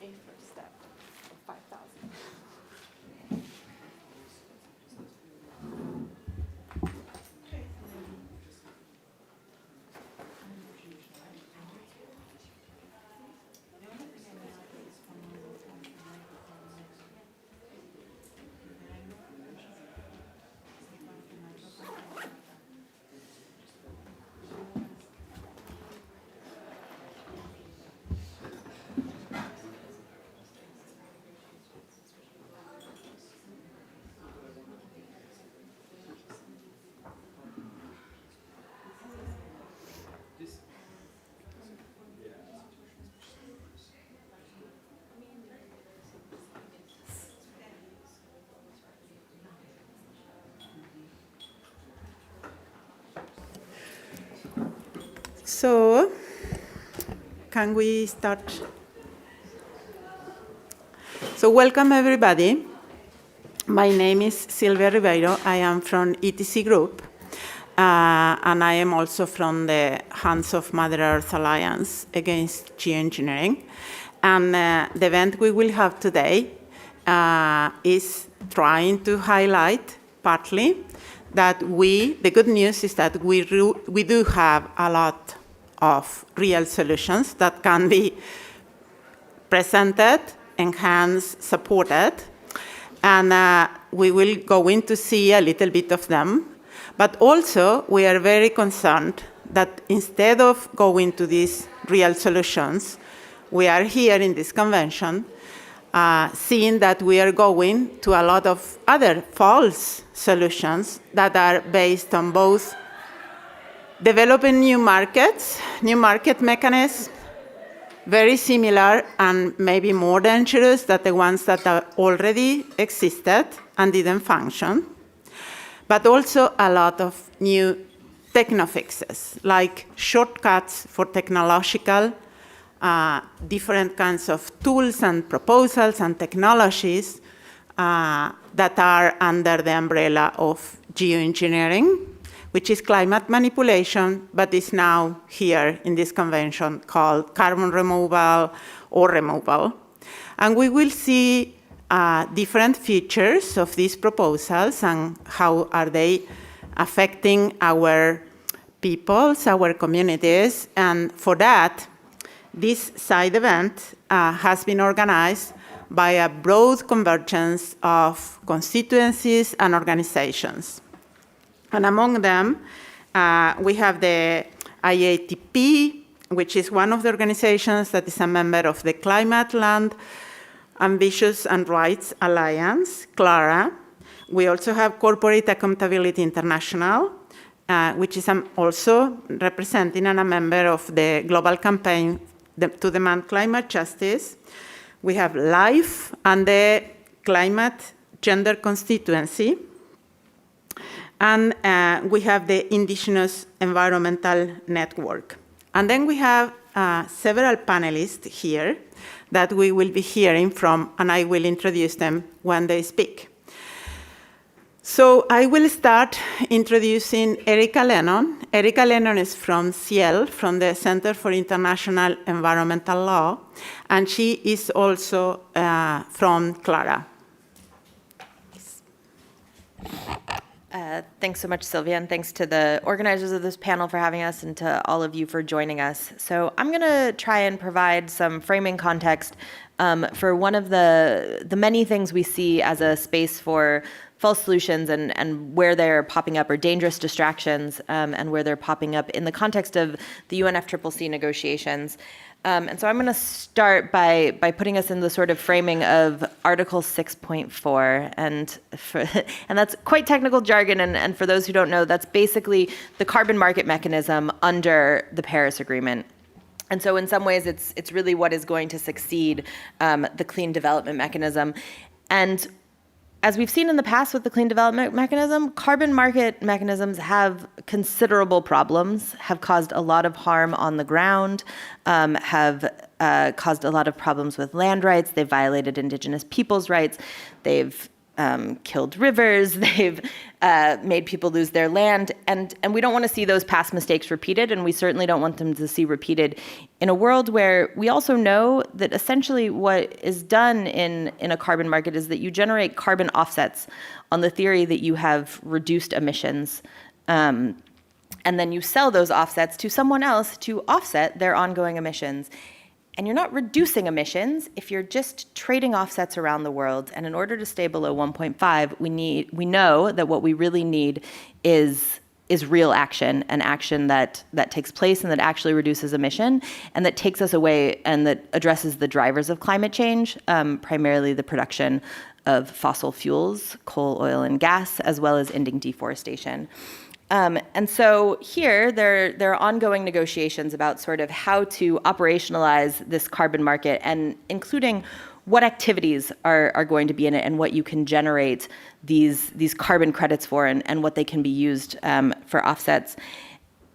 a first step of 5,000. So, can we start? So, welcome everybody. My name is Silvia Ribeiro. I am from ETC Group, and I am also from the Hands of Mother Earth Alliance against Geoengineering. And the event we will have today is trying to highlight partly that the good news is that we do have a lot of real solutions that can be presented, enhanced, supported, and we will go in to see a little bit of them. But also, we are very concerned that instead of going to these real solutions, we are here in this convention seeing that we are going to a lot of other false solutions that are based on both developing new market mechanisms, very similar and maybe more dangerous than the ones that already existed and didn't function, but also a lot of new techno-fixes, like shortcuts for technological, different kinds of tools and proposals and technologies that are under the umbrella of geoengineering, which is climate manipulation, but is now here in this convention called carbon removal or removal. And we will see different features of these proposals and how are they affecting our peoples, our communities. And for that, this side event has been organized by a broad convergence of constituencies and organizations. And among them, we have the IATP, which is one of the organizations that is a member of the Climate, Land, Ambitious and Rights Alliance, CLARA. We also have Corporate Accountability International, which is also representing and a member of the global campaign to demand climate justice. We have LIFE and the Climate Gender Constituency. And we have the Indigenous Environmental Network. And then we have several panelists here that we will be hearing from, and I will introduce them when they speak. So I will start introducing Erika Lennon. Erika Lennon is from CIEL, from the Center for International Environmental Law, and she is also from CLARA. Thanks so much, Silvia, and thanks to the organizers of this panel for having us and to all of you for joining us. So I'm going to try and provide some framing context for one of the many things we see as a space for false solutions and where they're popping up, or dangerous distractions, and where they're popping up in the context of the UNFCCC negotiations. And so I'm going to start by putting us in the sort of framing of Article 6.4, and that's quite technical jargon, and for those who don't know, that's basically the carbon market mechanism under the Paris Agreement. And so in some ways, it's really what is going to succeed the clean development mechanism. And as we've seen in the past with the clean development mechanism, carbon market mechanisms have considerable problems, have caused a lot of harm on the ground, have caused a lot of problems with land rights. They've violated Indigenous peoples' rights. They've killed rivers, they've made people lose their land, and we don't want to see those past mistakes repeated, and we certainly don't want them to see repeated in a world where we also know that essentially what is done in a carbon market is that you generate carbon offsets on the theory that you have reduced emissions, and then you sell those offsets to someone else to offset their ongoing emissions. And you're not reducing emissions if you're just trading offsets around the world. And in order to stay below 1.5, we know that what we really need is real action, and action that takes place and that actually reduces emission, and that takes us away and that addresses the drivers of climate change, primarily the production of fossil fuels, coal, oil, and gas, as well as ending deforestation. And so here, there are ongoing negotiations about sort of how to operationalize this carbon market, and including what activities are going to be in it and what you can generate these carbon credits for, and what they can be used for offsets.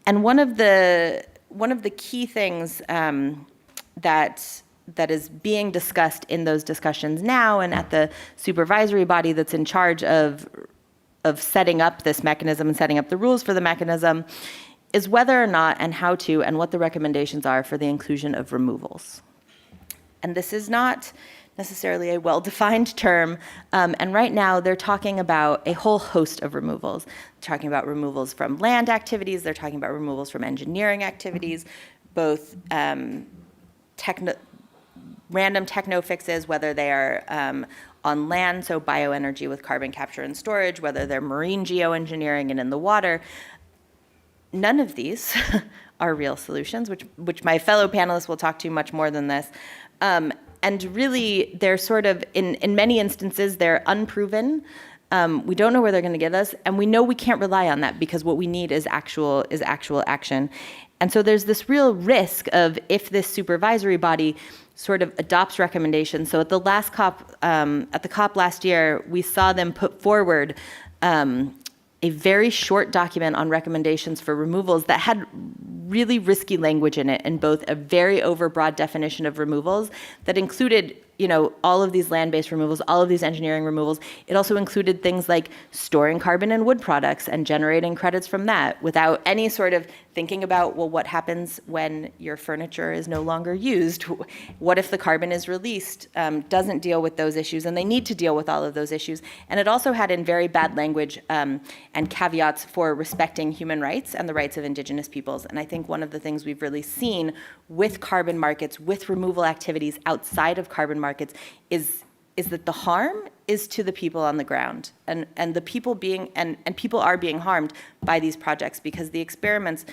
And one of the key things that is being discussed in those discussions now and at the supervisory body that's in charge of setting up this mechanism and setting up the rules for the mechanism is whether or not and how to and what the recommendations are for the inclusion of removals. And this is not necessarily a well-defined term, and right now they're talking about a whole host of removals. They're talking about removals from land activities, they're talking about removals from engineering activities, both random techno fixes, whether they are on land, so bioenergy with carbon capture and storage, whether they're marine geoengineering and in the water. None of these are real solutions, which my fellow panelists will talk to much more than this. And really, they're sort of, in many instances, they're unproven. We don't know where they're going to get us, and we know we can't rely on that because what we need is actual action. And so there's this real risk of, if this supervisory body sort of adopts recommendations. So at the last COP, at the COP last year, we saw them put forward a very short document on recommendations for removals that had really risky language in it, and both a very overbroad definition of removals that included, all of these land-based removals, all of these engineering removals. It also included things like storing carbon in wood products and generating credits from that without any sort of thinking about, well, what happens when your furniture is no longer used? What if the carbon is released? Doesn't deal with those issues, and they need to deal with all of those issues. And it also had in very bad language and caveats for respecting human rights and the rights of Indigenous peoples. And I think one of the things we've really seen with carbon markets, with removal activities outside of carbon markets, is that the harm is to the people on the ground, and the people people are being harmed by these projects, because the experiments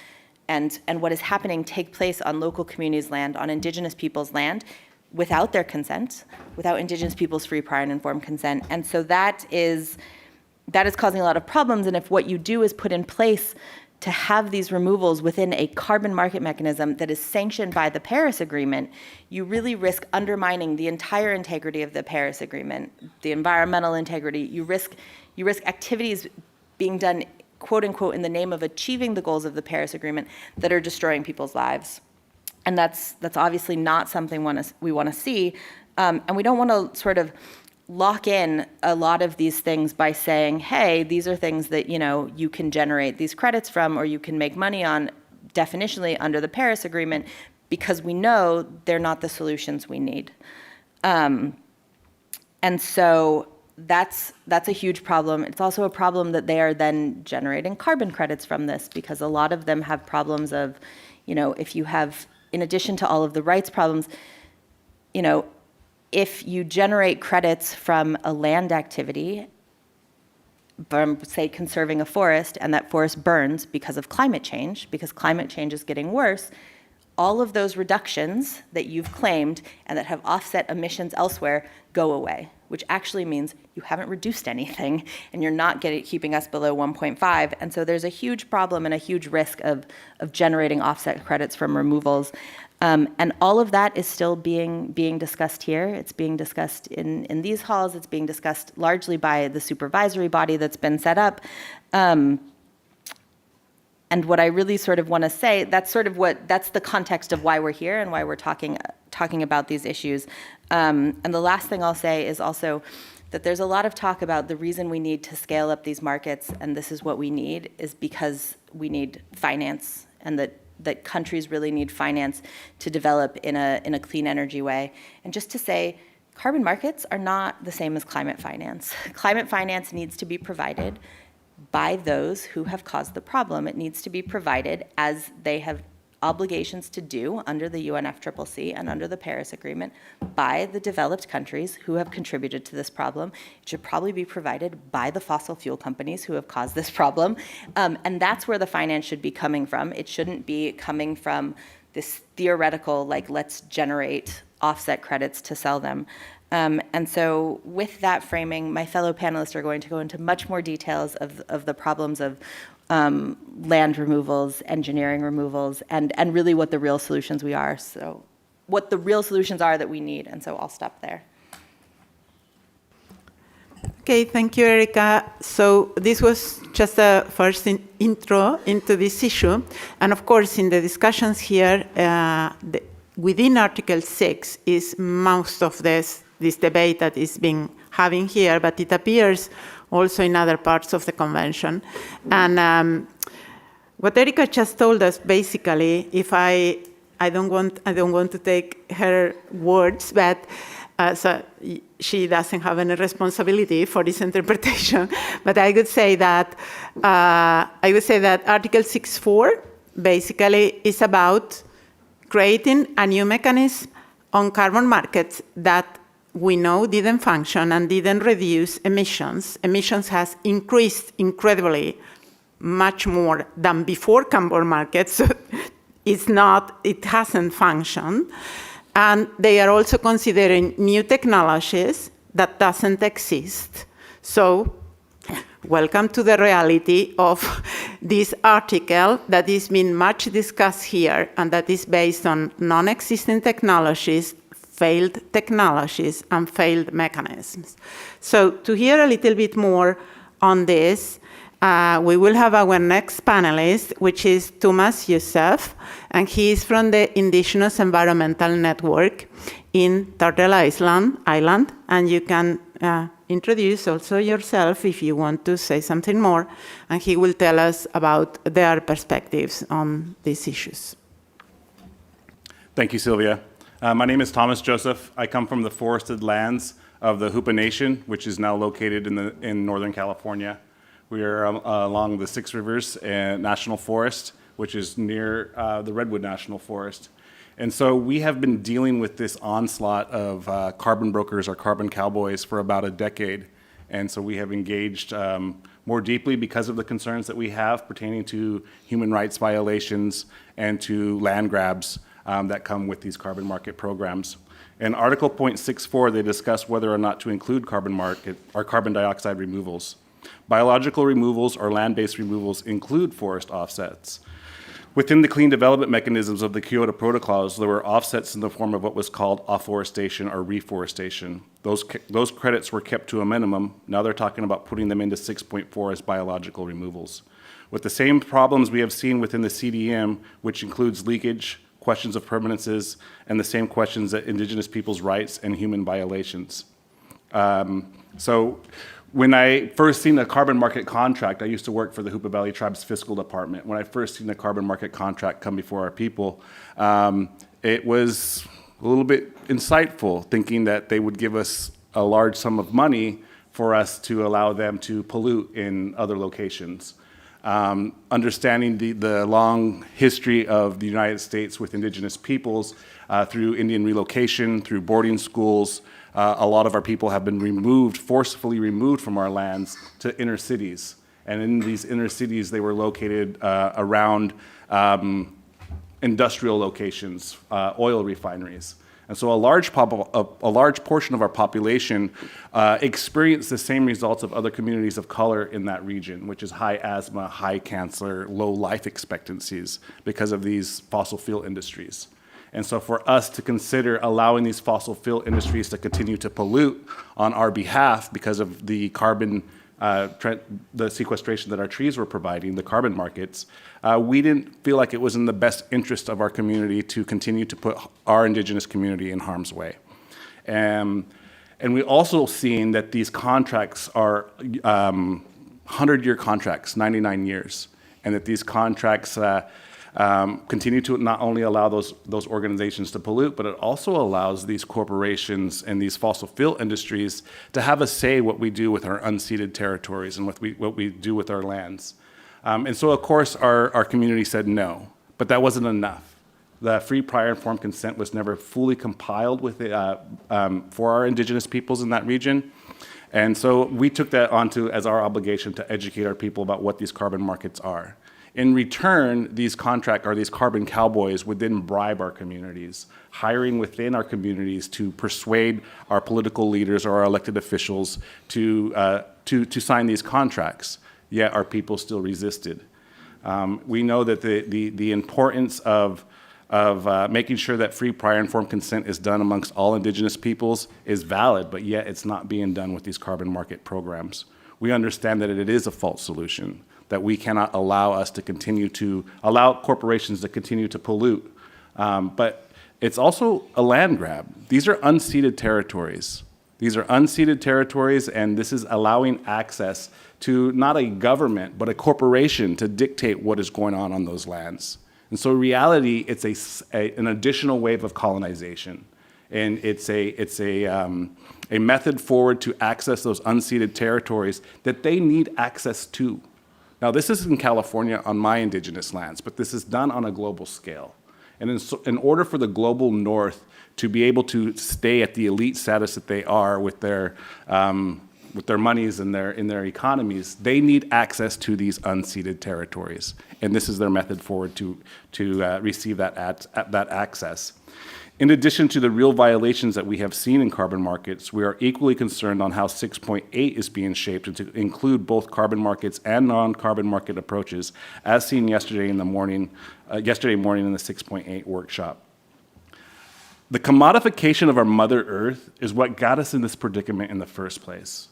and what is happening take place on local communities' land, on Indigenous peoples' land, without their consent, without Indigenous peoples' free, prior, and informed consent. And so that is causing a lot of problems. And if what you do is put in place to have these removals within a carbon market mechanism that is sanctioned by the Paris Agreement, you really risk undermining the entire integrity of the Paris Agreement, the environmental integrity. You risk activities being done, quote unquote, in the name of achieving the goals of the Paris Agreement that are destroying people's lives. And that's obviously not something we want to see. And we don't want to sort of lock in a lot of these things by saying, hey, these are things that you can generate these credits from, or you can make money on definitionally under the Paris Agreement, because we know they're not the solutions we need. And so that's a huge problem. It's also a problem that they are then generating carbon credits from this, because a lot of them have problems of, if you have, in addition to all of the rights problems, if you generate credits from a land activity, from, say, conserving a forest, and that forest burns because of climate change, because climate change is getting worse, all of those reductions that you've claimed and that have offset emissions elsewhere go away, which actually means you haven't reduced anything, and you're not keeping us below 1.5. And so there's a huge problem and a huge risk of generating offset credits from removals. And all of that is still being discussed here. It's being discussed in these halls. It's being discussed largely by the supervisory body that's been set up. And what I really sort of want to say, that's the context of why we're here and why we're talking about these issues. And the last thing I'll say is also that there's a lot of talk about the reason we need to scale up these markets, and this is what we need, is because we need finance, and that countries really need finance to develop in a clean energy way. And just to say, carbon markets are not the same as climate finance. Climate finance needs to be provided by those who have caused the problem. It needs to be provided as they have obligations to do under the UNFCCC and under the Paris Agreement by the developed countries who have contributed to this problem. It should probably be provided by the fossil fuel companies who have caused this problem. And that's where the finance should be coming from. It shouldn't be coming from this theoretical, like, let's generate offset credits to sell them. And so with that framing, my fellow panelists are going to go into much more details of the problems of land removals, engineering removals, and really what the real solutions we are. So what the real solutions are that we need. And so I'll stop there. Okay, thank you, Erika. So this was just a first intro into this issue. And of course, in the discussions here, within Article 6 is most of this debate that is being having here, but it appears also in other parts of the convention. And what Erika just told us, basically, if I don't want to take her words, but so she doesn't have any responsibility for this interpretation. But I would say that Article 6.4 basically is about creating a new mechanism on carbon markets that we know didn't function and didn't reduce emissions. Emissions has increased incredibly, much more than before carbon markets. So it hasn't functioned. And they are also considering new technologies that doesn't exist. So welcome to the reality of this article that is being much discussed here, and that is based on non-existing technologies, failed technologies, and failed mechanisms. So to hear a little bit more on this, we will have our next panelist, which is Thomas Youssef, and he is from the Indigenous Environmental Network in Turtle Island, and you can introduce also yourself if you want to say something more, and he will tell us about their perspectives on these issues. Thank you, Silvia. My name is Thomas Joseph. I come from the forested lands of the Hoopa Nation, which is now located in Northern California. We are along the Six Rivers National Forest, which is near the Redwood National Forest. And so we have been dealing with this onslaught of carbon brokers or carbon cowboys for about a decade. And so we have engaged more deeply because of the concerns that we have pertaining to human rights violations and to land grabs that come with these carbon market programs. In Article 0.64, they discuss whether or not to include carbon dioxide removals. Biological removals or land-based removals include forest offsets. Within the clean development mechanisms of the Kyoto Protocols, there were offsets in the form of what was called afforestation or reforestation. Those credits were kept to a minimum. Now they're talking about putting them into 6.4 as biological removals. With the same problems we have seen within the CDM, which includes leakage, questions of permanences, and the same questions that Indigenous peoples' rights and human violations. So when I first seen a carbon market contract, I used to work for the Hoopa Valley Tribe's fiscal department. When I first seen a carbon market contract come before our people, it was a little bit insightful, thinking that they would give us a large sum of money for us to allow them to pollute in other locations. Understanding the long history of the United States with Indigenous peoples through Indian relocation, through boarding schools, a lot of our people have been forcefully removed from our lands to inner cities. And in these inner cities, they were located around industrial locations, oil refineries. And so a large portion of our population experienced the same results of other communities of color in that region, which is high asthma, high cancer, low life expectancies because of these fossil fuel industries. And so for us to consider allowing these fossil fuel industries to continue to pollute on our behalf because of the carbon, the sequestration that our trees were providing, the carbon markets, we didn't feel like it was in the best interest of our community to continue to put our Indigenous community in harm's way. And And we're also seeing that these contracts are 100-year contracts, 99 years, and that these contracts continue to not only allow those organizations to pollute, but it also allows these corporations and these fossil fuel industries to have a say what we do with our unceded territories and what we do with our lands. And so, of course, our community said no, but that wasn't enough. The free, prior, informed consent was never fully compiled with for our Indigenous peoples in that region. And so we took that as our obligation to educate our people about what these carbon markets are. In return, these carbon cowboys would then bribe our communities, hiring within our communities to persuade our political leaders or our elected officials to sign these contracts. Yet our people still resisted. We know that the importance of making sure that free, prior, informed consent is done amongst all Indigenous peoples is valid, but yet it's not being done with these carbon market programs. We understand that it is a false solution, that we cannot allow corporations to continue to pollute. But it's also a land grab. These are unceded territories. These are unceded territories, and this is allowing access to not a government, but a corporation to dictate what is going on those lands. And so in reality, it's an additional wave of colonization. And it's a method forward to access those unceded territories that they need access to. Now, this is in California on my Indigenous lands, but this is done on a global scale. And in order for the global North to be able to stay at the elite status that they are with their monies and in their economies, they need access to these unceded territories. And this is their method forward to receive that access. In addition to the real violations that we have seen in carbon markets, we are equally concerned on how 6.8 is being shaped to include both carbon markets and non-carbon market approaches, as seen yesterday morning in the 6.8 workshop. The commodification of our Mother Earth is what got us in this predicament in the first place.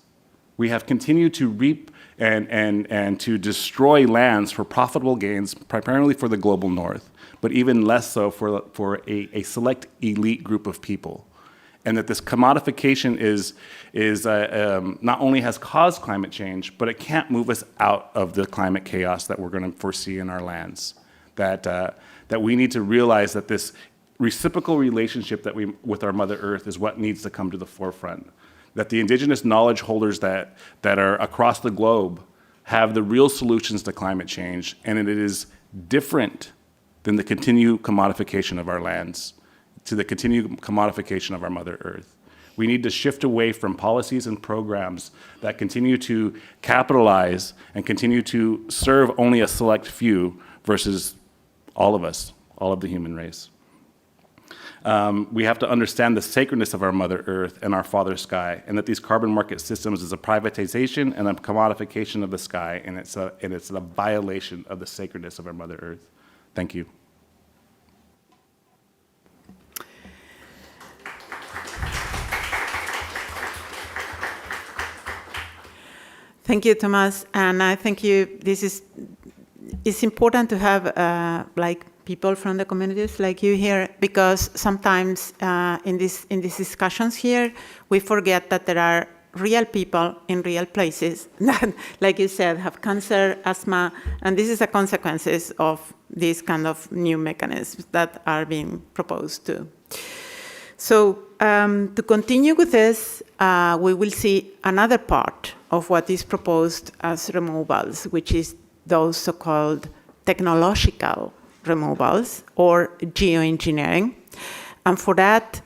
We have continued to reap and to destroy lands for profitable gains, primarily for the global North, but even less so for a select elite group of people. And that this commodification is not only has caused climate change, but it can't move us out of the climate chaos that we're going to foresee in our lands. That we need to realize that this reciprocal relationship with our Mother Earth is what needs to come to the forefront. That the Indigenous knowledge holders that are across the globe have the real solutions to climate change, and it is different than the continued commodification of our lands, to the continued commodification of our Mother Earth. We need to shift away from policies and programs that continue to capitalize and continue to serve only a select few versus all of us, all of the human race. We have to understand the sacredness of our Mother Earth and our Father Sky, and that these carbon market systems is a privatization and a commodification of the sky, and it's a violation of the sacredness of our Mother Earth. Thank you. Thank you, Thomas. And I think it's important to have people from the communities like you here, because sometimes in these discussions here, we forget that there are real people in real places that, like you said, have cancer, asthma, and this is the consequences of these kind of new mechanisms that are being proposed too. So to continue with this, we will see another part of what is proposed as removals, which is those so-called technological removals or geoengineering. And for that,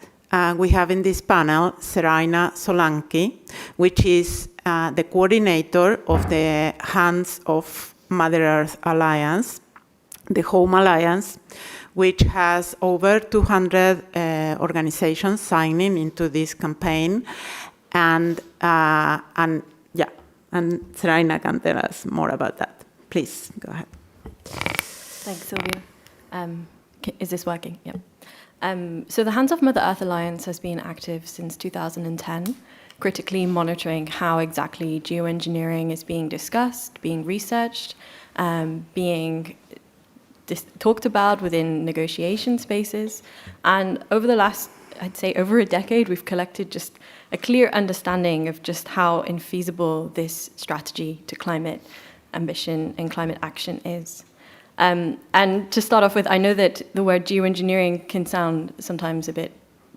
we have in this panel Serayna Solanki, which is the coordinator of the Hands of Mother Earth Alliance, the Home Alliance, which has over 200 organizations signing into this campaign. And Serayna can tell us more about that. Please, go ahead. Thanks, Silvia. Is this working? Yep. So the Hands of Mother Earth Alliance has been active since 2010, critically monitoring how exactly geoengineering is being discussed, being researched, being talked about within negotiation spaces. And over the last I'd say over a decade, we've collected just a clear understanding of just how infeasible this strategy to climate ambition and climate action is. And to start off with, I know that the word geoengineering can sound sometimes a bit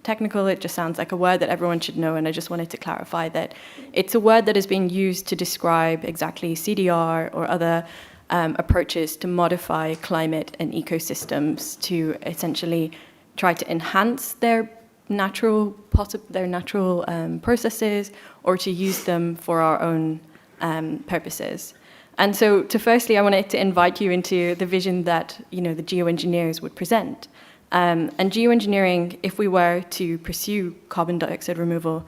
technical. It just sounds like a word that everyone should know, and I just wanted to clarify that it's a word that is being used to describe exactly CDR or other approaches to modify climate and ecosystems to essentially try to enhance their natural processes, or to use them for our own purposes. And so, firstly, I wanted to invite you into the vision that the geoengineers would present. And geoengineering, if we were to pursue carbon dioxide removal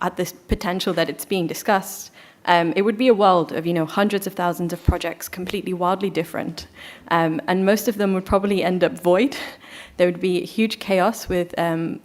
at this potential that it's being discussed, it would be a world of hundreds of thousands of projects, completely wildly different, and most of them would probably end up void. There would be huge chaos with a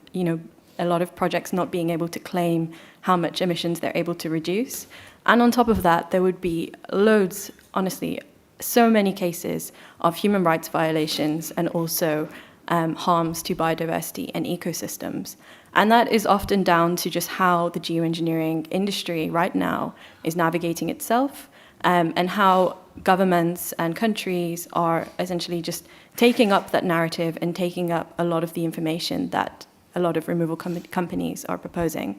lot of projects not being able to claim how much emissions they're able to reduce. And on top of that, there would be loads, honestly, so many cases of human rights violations and also harms to biodiversity and ecosystems. And that is often down to just how the geoengineering industry right now is navigating itself, and how governments and countries are essentially just taking up that narrative and taking up a lot of the information that a lot of removal companies are proposing.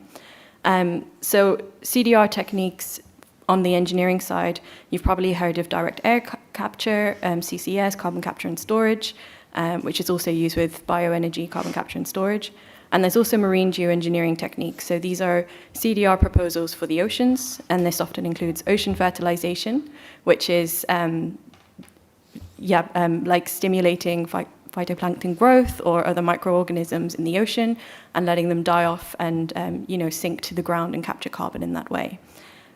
So CDR techniques on the engineering side, you've probably heard of direct air capture, CCS, carbon capture and storage, which is also used with bioenergy, carbon capture and storage. And there's also marine geoengineering techniques. So these are CDR proposals for the oceans, and this often includes ocean fertilization, which is like stimulating phytoplankton growth or other microorganisms in the ocean and letting them die off and sink to the ground and capture carbon in that way.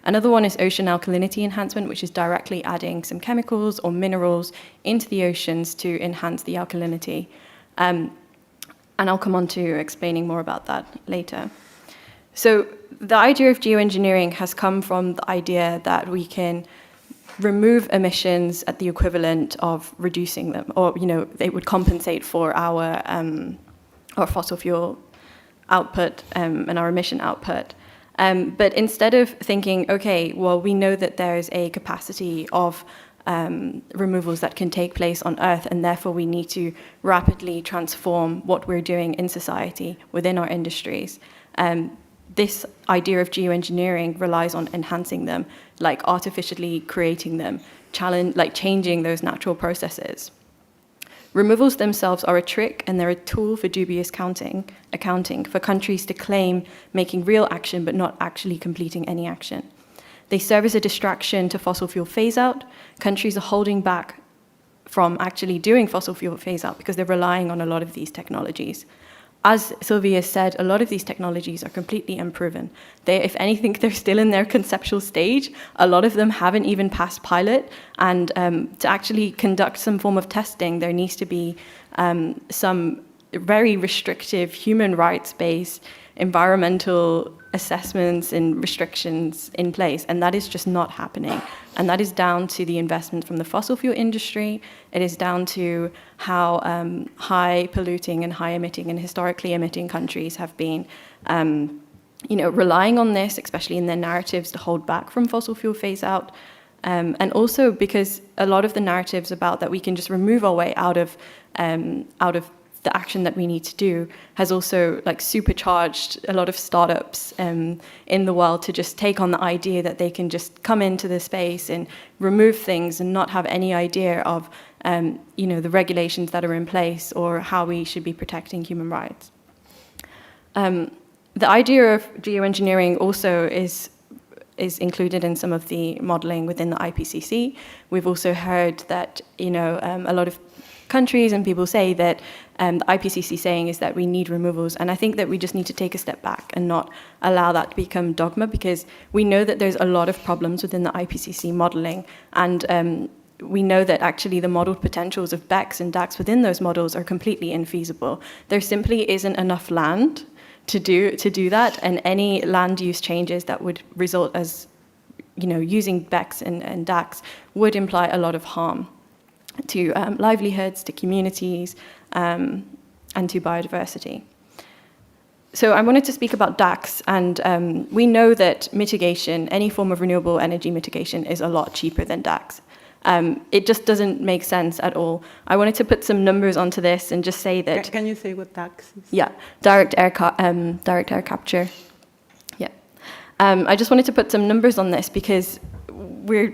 Another one is ocean alkalinity enhancement, which is directly adding some chemicals or minerals into the oceans to enhance the alkalinity. And I'll come on to explaining more about that later. So the idea of geoengineering has come from the idea that we can remove emissions at the equivalent of reducing them, or they would compensate for our fossil fuel output and our emission output. But instead of thinking, okay, well, we know that there's a capacity of removals that can take place on Earth, and therefore we need to rapidly transform what we're doing in society within our industries. This idea of geoengineering relies on enhancing them, like artificially creating them, changing those natural processes. Removals themselves are a trick, and they're a tool for dubious accounting for countries to claim making real action but not actually completing any action. They serve as a distraction to fossil fuel phase-out. Countries are holding back from actually doing fossil fuel phase-out because they're relying on a lot of these technologies. As Silvia said, a lot of these technologies are completely unproven. If anything, they're still in their conceptual stage. A lot of them haven't even passed pilot, and to actually conduct some form of testing, there needs to be some very restrictive human rights-based environmental assessments and restrictions in place, and that is just not happening. And that is down to the investment from the fossil fuel industry. It is down to how high polluting and high emitting and historically emitting countries have been relying on this, especially in their narratives, to hold back from fossil fuel phase out. And also because a lot of the narratives about that we can just remove our way out of the action that we need to do has also supercharged a lot of startups in the world to just take on the idea that they can just come into the space and remove things and not have any idea of the regulations that are in place or how we should be protecting human rights. The idea of geoengineering also is included in some of the modeling within the IPCC. We've also heard that a lot of countries and people say that the IPCC saying is that we need removals, and I think that we just need to take a step back and not allow that to become dogma, because we know that there's a lot of problems within the IPCC modeling, and we know that actually the modeled potentials of BECCS and DACs within those models are completely infeasible. There simply isn't enough land to do that, and any land use changes that would result as using BECCS and DACs would imply a lot of harm to livelihoods, to communities, and to biodiversity. So I wanted to speak about DACs, and we know that mitigation, any form of renewable energy mitigation, is a lot cheaper than DACs. It just doesn't make sense at all. I wanted to put some numbers onto this and just say that... Can you say what DACs is? Yeah, direct air capture. Yeah. I just wanted to put some numbers on this because we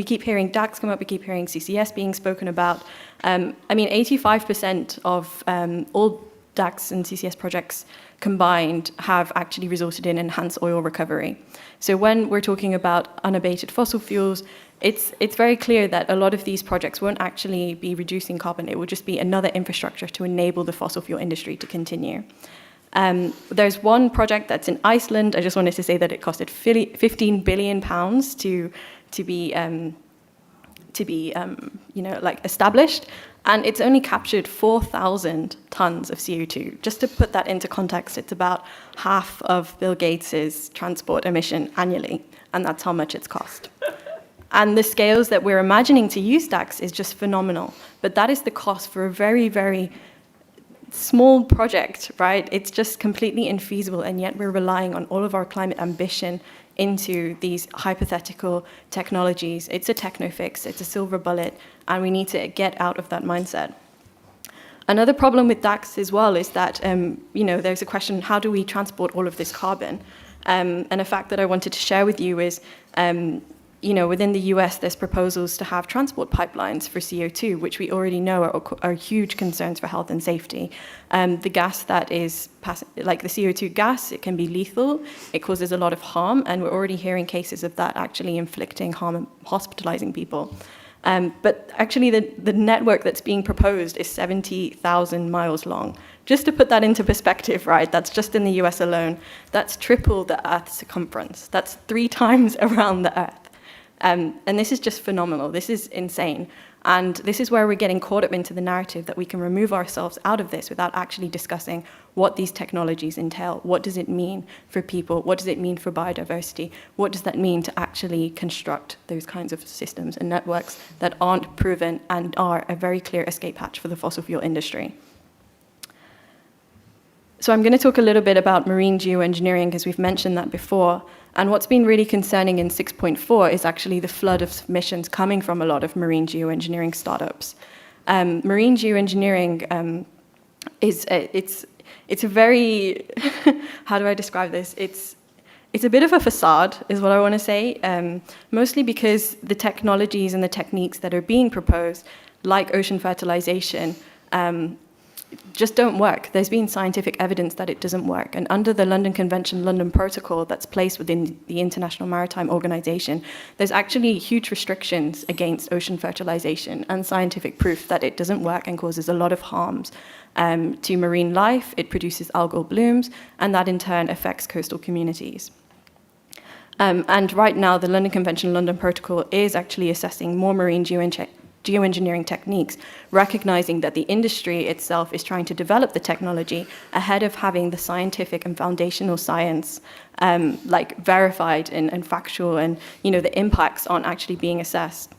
keep hearing DACs come up, we keep hearing CCS being spoken about. I mean, 85% of all DACs and CCS projects combined have actually resulted in enhanced oil recovery. So when we're talking about unabated fossil fuels, it's very clear that a lot of these projects won't actually be reducing carbon. It will just be another infrastructure to enable the fossil fuel industry to continue. There's one project that's in Iceland. I just wanted to say that it costed £15 billion to be established, and it's only captured 4,000 tons of CO2. Just to put that into context, it's about half of Bill Gates's transport emission annually, and that's how much it's cost. And the scales that we're imagining to use DACs is just phenomenal, but that is the cost for a very, very small project, right? It's just completely infeasible, and yet we're relying on all of our climate ambition into these hypothetical technologies. It's a techno fix, it's a silver bullet, and we need to get out of that mindset. Another problem with DACs as well is that, there's a question, how do we transport all of this carbon? And a fact that I wanted to share with you is, within the US, there's proposals to have transport pipelines for CO2, which we already know are huge concerns for health and safety. The gas that is, like the CO2 gas, it can be lethal, it causes a lot of harm, and we're already hearing cases of that actually inflicting harm and hospitalizing people. But actually, the network that's being proposed is 70,000 miles long. Just to put that into perspective, right, that's just in the US alone. That's triple the Earth's circumference. That's 3 times around the Earth. And this is just phenomenal. This is insane. And this is where we're getting caught up into the narrative that we can remove ourselves out of this without actually discussing what these technologies entail. What does it mean for people? What does it mean for biodiversity? What does that mean to actually construct those kinds of systems and networks that aren't proven and are a very clear escape hatch for the fossil fuel industry? So I'm going to talk a little bit about marine geoengineering, because we've mentioned that before. And what's been really concerning in 6.4 is actually the flood of submissions coming from a lot of marine geoengineering startups. Marine geoengineering it's a very, how do I describe this? It's a bit of a facade, is what I want to say, mostly because the technologies and the techniques that are being proposed, like ocean fertilization, just don't work. There's been scientific evidence that it doesn't work. And under the London Convention, London Protocol that's placed within the International Maritime Organization, there's actually huge restrictions against ocean fertilization and scientific proof that it doesn't work and causes a lot of harms to marine life. It produces algal blooms, and that in turn affects coastal communities. And right now, the London Convention, London Protocol is actually assessing more marine geoengineering techniques, recognizing that the industry itself is trying to develop the technology ahead of having the scientific and foundational science verified and factual, and the impacts aren't actually being assessed.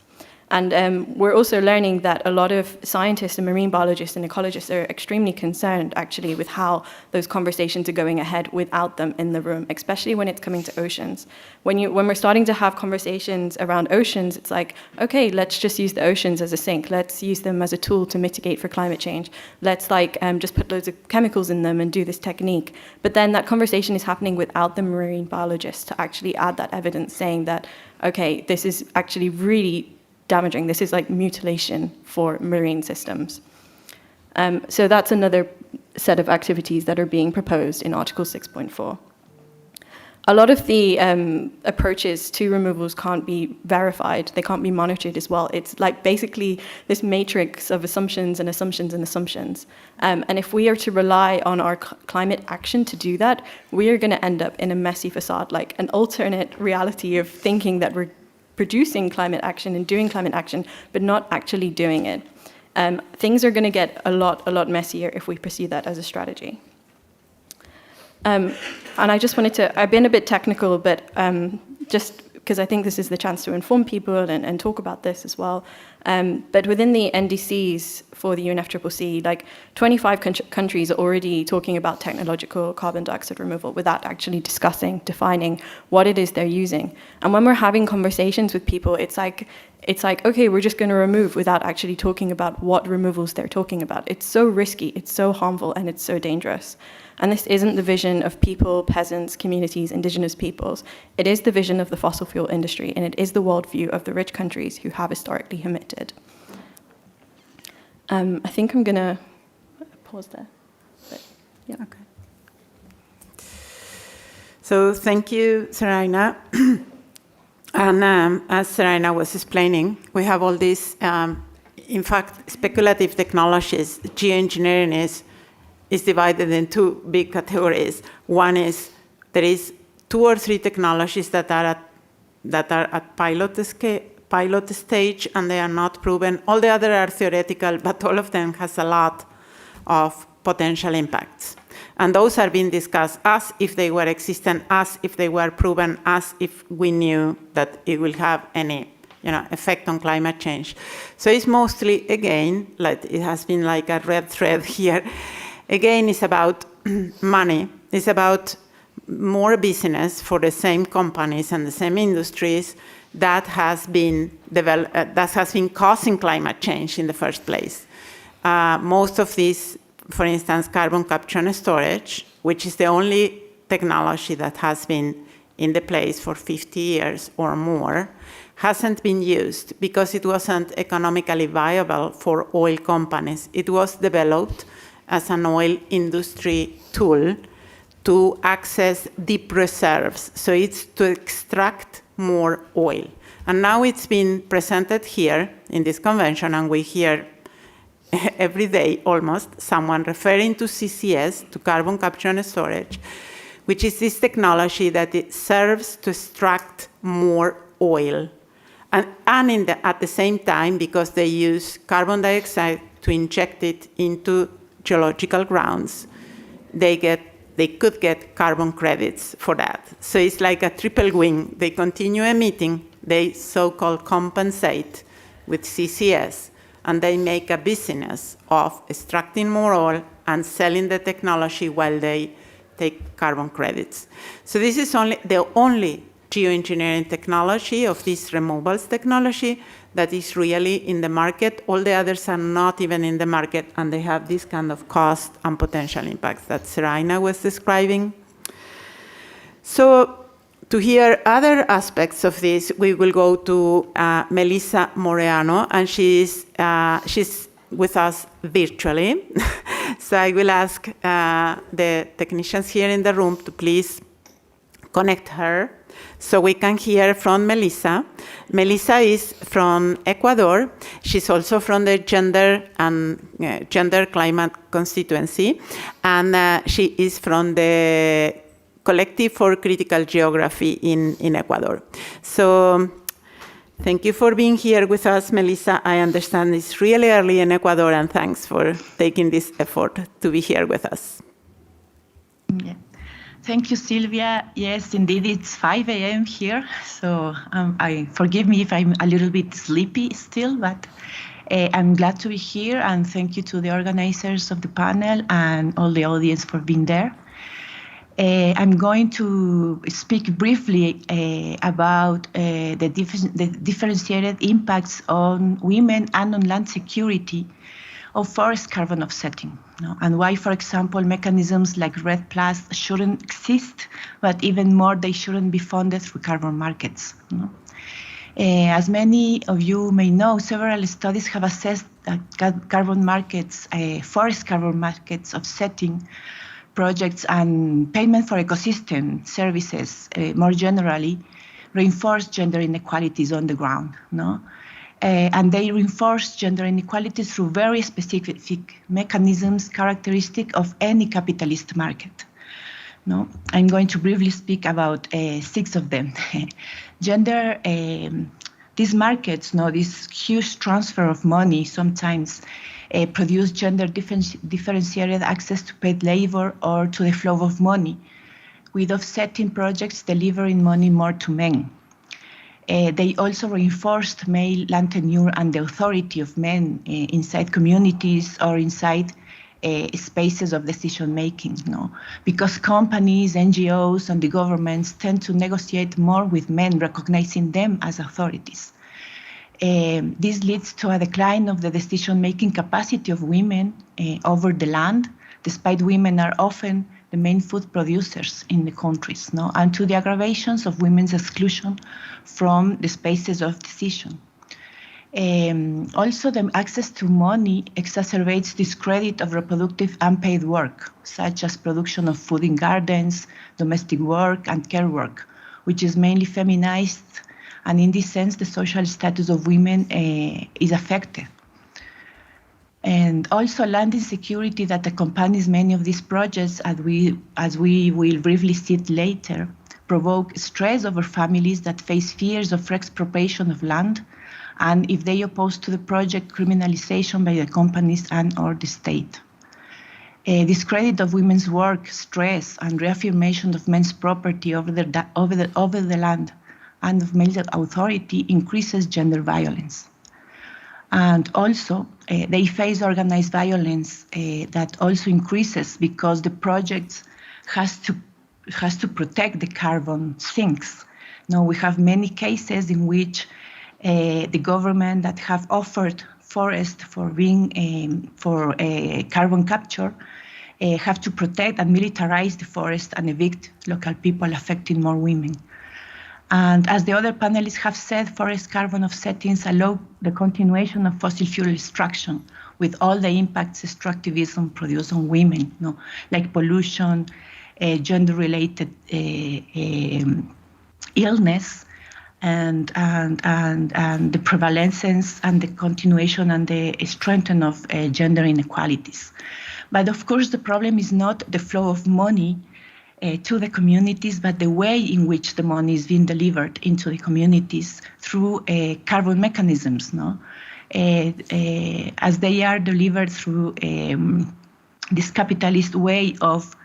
And we're also learning that a lot of scientists and marine biologists and ecologists are extremely concerned, actually, with how those conversations are going ahead without them in the room, especially when it's coming to oceans. When we're starting to have conversations around oceans, it's like, okay, let's just use the oceans as a sink. Let's use them as a tool to mitigate for climate change. Let's just put loads of chemicals in them and do this technique. But then that conversation is happening without the marine biologists to actually add that evidence saying that, okay, this is actually really damaging. This is like mutilation for marine systems. So that's another set of activities that are being proposed in Article 6.4. A lot of the approaches to removals can't be verified. They can't be monitored as well. It's like basically this matrix of assumptions and assumptions and assumptions. And if we are to rely on our climate action to do that, we are going to end up in a messy facade, like an alternate reality of thinking that we're producing climate action and doing climate action, but not actually doing it. Things are going to get a lot messier if we pursue that as a strategy. And I just wanted to, I've been a bit technical, but just because I think this is the chance to inform people and talk about this as well. But within the NDCs for the UNFCCC, like 25 countries are already talking about technological carbon dioxide removal without actually discussing, defining what it is they're using. And when we're having conversations with people, it's like, okay, we're just going to remove without actually talking about what removals they're talking about. It's so risky, it's so harmful, and it's so dangerous. And this isn't the vision of people, peasants, communities, indigenous peoples. It is the vision of the fossil fuel industry, and it is the worldview of the rich countries who have historically emitted. I think I'm going to pause there. But, yeah. Okay. So thank you, Serayna. And as Serayna was explaining, we have all these, in fact, speculative technologies. Geoengineering is divided in two big categories. One is there is 2 or 3 technologies that are at pilot stage and they are not proven. All the other are theoretical, but all of them has a lot of potential impacts. And those are being discussed as if they were existent, as if they were proven, as if we knew that it will have any effect on climate change. So it's mostly, again, like it has been like a red thread here. Again, it's about money. It's about more business for the same companies and the same industries that has been causing climate change in the first place. Most of these, for instance, carbon capture and storage, which is the only technology that has been in the place for 50 years or more, hasn't been used because it wasn't economically viable for oil companies. It was developed as an oil industry tool to access deep reserves. So it's to extract more oil. And now it's been presented here in this convention, and we hear every day almost someone referring to CCS, to carbon capture and storage, which is this technology that it serves to extract more oil. And at the same time, because they use carbon dioxide to inject it into geological grounds, they could get carbon credits for that. So it's like a triple win. They continue emitting, they so-called compensate with CCS, and they make a business of extracting more oil and selling the technology while they take carbon credits. So this is the only geoengineering technology of this removals technology that is really in the market. All the others are not even in the market, and they have this kind of cost and potential impacts that Serayna was describing. So to hear other aspects of this, we will go to Melissa Moreano, and she's with us virtually. So I will ask the technicians here in the room to please connect her so we can hear from Melissa. Melissa is from Ecuador. She's also from the Gender Climate Constituency, and she is from the Collective for Critical Geography in Ecuador. So thank you for being here with us, Melissa. I understand it's really early in Ecuador, and thanks for taking this effort to be here with us. Yeah. Thank you, Silvia. Yes, indeed, it's 5 a.m. here, so forgive me if I'm a little bit sleepy still, but I'm glad to be here, and thank you to the organizers of the panel and all the audience for being there. I'm going to speak briefly about the differentiated impacts on women and on land security of forest carbon offsetting, and why, for example, mechanisms like REDD+ shouldn't exist, but even more, they shouldn't be funded through carbon markets. As many of you may know, several studies have assessed that carbon markets, forest carbon markets offsetting projects and payment for ecosystem services more generally reinforce gender inequalities on the ground. And they reinforce gender inequalities through very specific mechanisms characteristic of any capitalist market. I'm going to briefly speak about 6 of them. Gender, these markets, this huge transfer of money sometimes produce gender differentiated access to paid labor or to the flow of money, with offsetting projects delivering money more to men. They also reinforced male land tenure and the authority of men inside communities or inside spaces of decision making, no? Because companies, NGOs, and the governments tend to negotiate more with men, recognizing them as authorities. This leads to a decline of the decision-making capacity of women over the land, despite women are often the main food producers in the countries, no? And to the aggravations of women's exclusion from the spaces of decision. Also, the access to money exacerbates discredit of reproductive unpaid work, such as production of food in gardens, domestic work, and care work, which is mainly feminized, and in this sense, the social status of women is affected. And also land insecurity that accompanies many of these projects, as we will briefly see it later, provoke stress over families that face fears of expropriation of land, and if they oppose to the project, criminalization by the companies and or the state. Discredit of women's work, stress, and reaffirmation of men's property over the land and of male authority increases gender violence. And also, they face organized violence that also increases because the project has to protect the carbon sinks. Now, we have many cases in which the government that have offered forest for being for carbon capture have to protect and militarize the forest and evict local people, affecting more women. And as the other panelists have said, forest carbon offsettings allow the continuation of fossil fuel extraction with all the impacts extractivism produces on women, you know, like pollution, gender-related illness, and the prevalence and the continuation and the strengthening of gender inequalities. But of course, the problem is not the flow of money to the communities, but the way in which the money is being delivered into the communities through carbon mechanisms, no? As they are delivered through this capitalist way of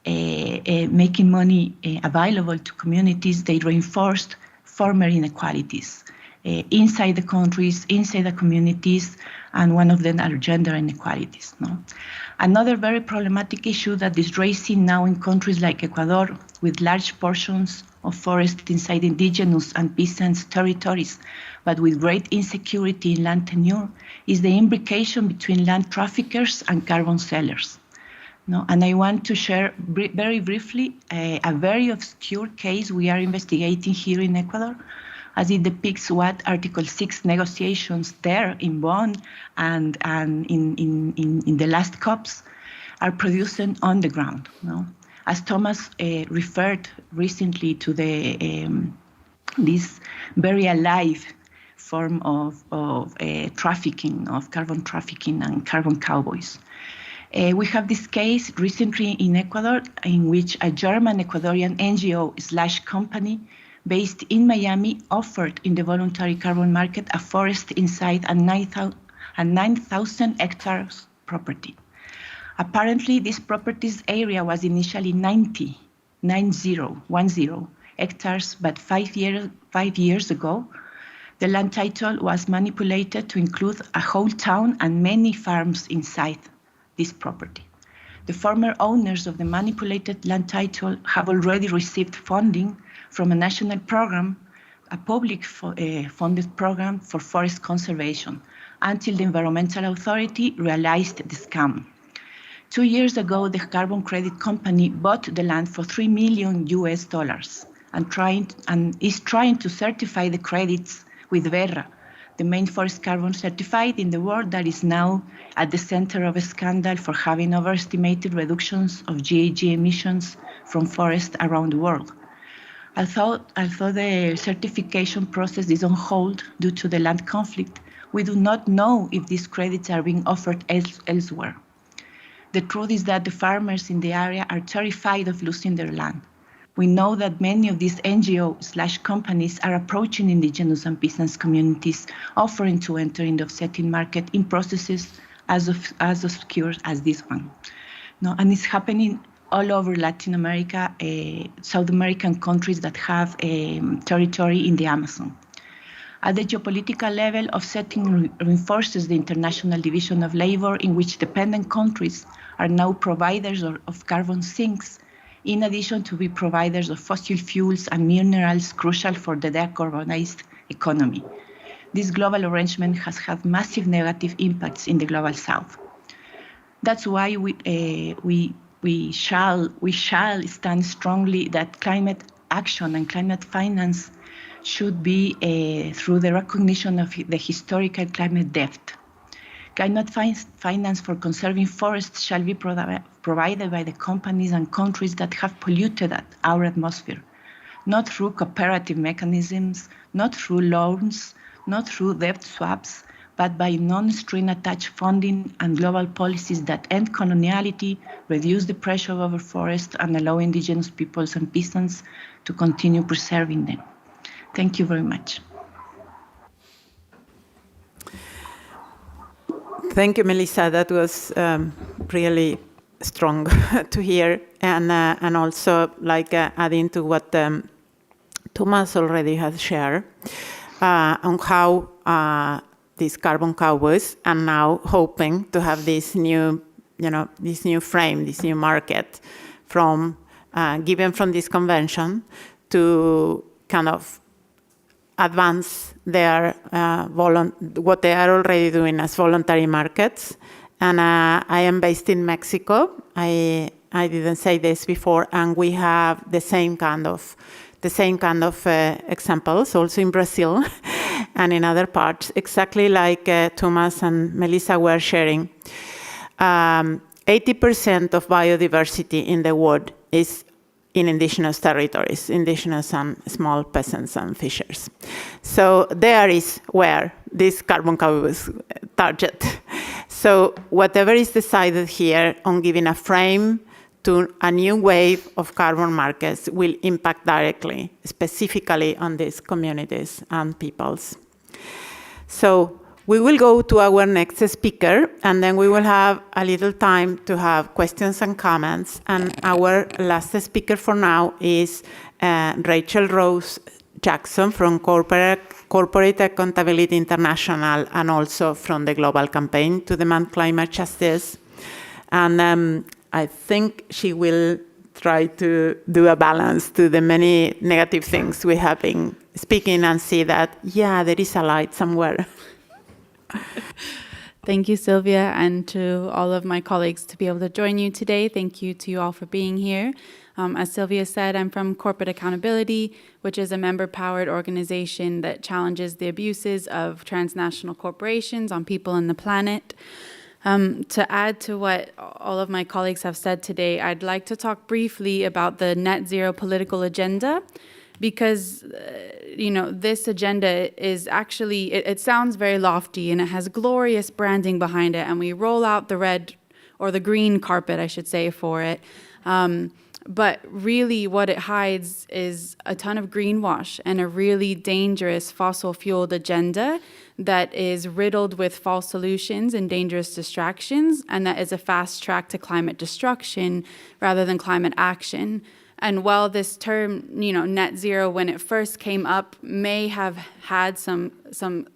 making money available to communities, they reinforced former inequalities inside the countries, inside the communities, and one of them are gender inequalities. No? Another very problematic issue that is raising now in countries like Ecuador, with large portions of forest inside indigenous and peasant territories, but with great insecurity in land tenure, is the imbrication between land traffickers and carbon sellers. No? And I want to share very briefly a very obscure case we are investigating here in Ecuador, as it depicts what Article 6 negotiations there in Bonn and in the last COPs are producing on the ground. No? As Thomas referred recently to this very alive form of trafficking, of carbon trafficking and carbon cowboys. We have this case recently in Ecuador in which a German Ecuadorian NGO/company based in Miami offered in the voluntary carbon market a forest inside a 9,000 hectares property. Apparently, this property's area was initially 10 hectares, but 5 years ago, the land title was manipulated to include a whole town and many farms inside this property. The former owners of the manipulated land title have already received funding from a national program, a public funded program for forest conservation, until the environmental authority realized the scam. 2 years ago, the carbon credit company bought the land for $3 million and is trying to certify the credits with Verra, the main forest carbon certified in the world that is now at the center of a scandal for having overestimated reductions of GHG emissions from forests around the world. Although the certification process is on hold due to the land conflict, we do not know if these credits are being offered elsewhere. The truth is that the farmers in the area are terrified of losing their land. We know that many of these NGO/companies are approaching indigenous and peasant communities, offering to enter in the offsetting market in processes as obscure as this one. No, and it's happening all over Latin America, South American countries that have territory in the Amazon. At the geopolitical level, offsetting reinforces the international division of labor in which dependent countries are now providers of carbon sinks, in addition to be providers of fossil fuels and minerals crucial for the decarbonized economy. This global arrangement has had massive negative impacts in the global south. That's why we shall stand strongly that climate action and climate finance should be through the recognition of the historical climate debt. Climate finance for conserving forests shall be provided by the companies and countries that have polluted our atmosphere, not through cooperative mechanisms, not through loans, not through debt swaps, but by non-string attached funding and global policies that end coloniality, reduce the pressure over forests, and allow indigenous peoples and peasants to continue preserving them. Thank you very much. Thank you, Melissa. That was really strong to hear, and also like adding to what Thomas already has shared on how these carbon cowboys are now hoping to have this new, this new frame, this new market from given from this convention to kind of advance their what they are already doing as voluntary markets. And I am based in Mexico. I didn't say this before, and we have the same kind of examples also in Brazil and in other parts, exactly like Thomas and Melissa were sharing. 80% of biodiversity in the world is in indigenous territories, indigenous and small peasants and fishers. So there is where this carbon cowboys target. So whatever is decided here on giving a frame to a new wave of carbon markets will impact directly, specifically on these communities and peoples. So we will go to our next speaker, and then we will have a little time to have questions and comments. And our last speaker for now is Rachel Rose Jackson from Corporate Accountability International, and also from the Global Campaign to Demand Climate Justice. And I think she will try to do a balance to the many negative things we have been speaking and see that, yeah, there is a light somewhere. Thank you, Silvia, and to all of my colleagues to be able to join you today. Thank you to you all for being here. As Silvia said, I'm from Corporate Accountability, which is a member-powered organization that challenges the abuses of transnational corporations on people and the planet. To add to what all of my colleagues have said today, I'd like to talk briefly about the net zero political agenda, because this agenda is actually, it sounds very lofty and it has glorious branding behind it, and we roll out the red or the green carpet, I should say, for it. But really what it hides is a ton of greenwash and a really dangerous fossil-fueled agenda that is riddled with false solutions and dangerous distractions, and that is a fast track to climate destruction rather than climate action. And while this term, net zero, when it first came up, may have had some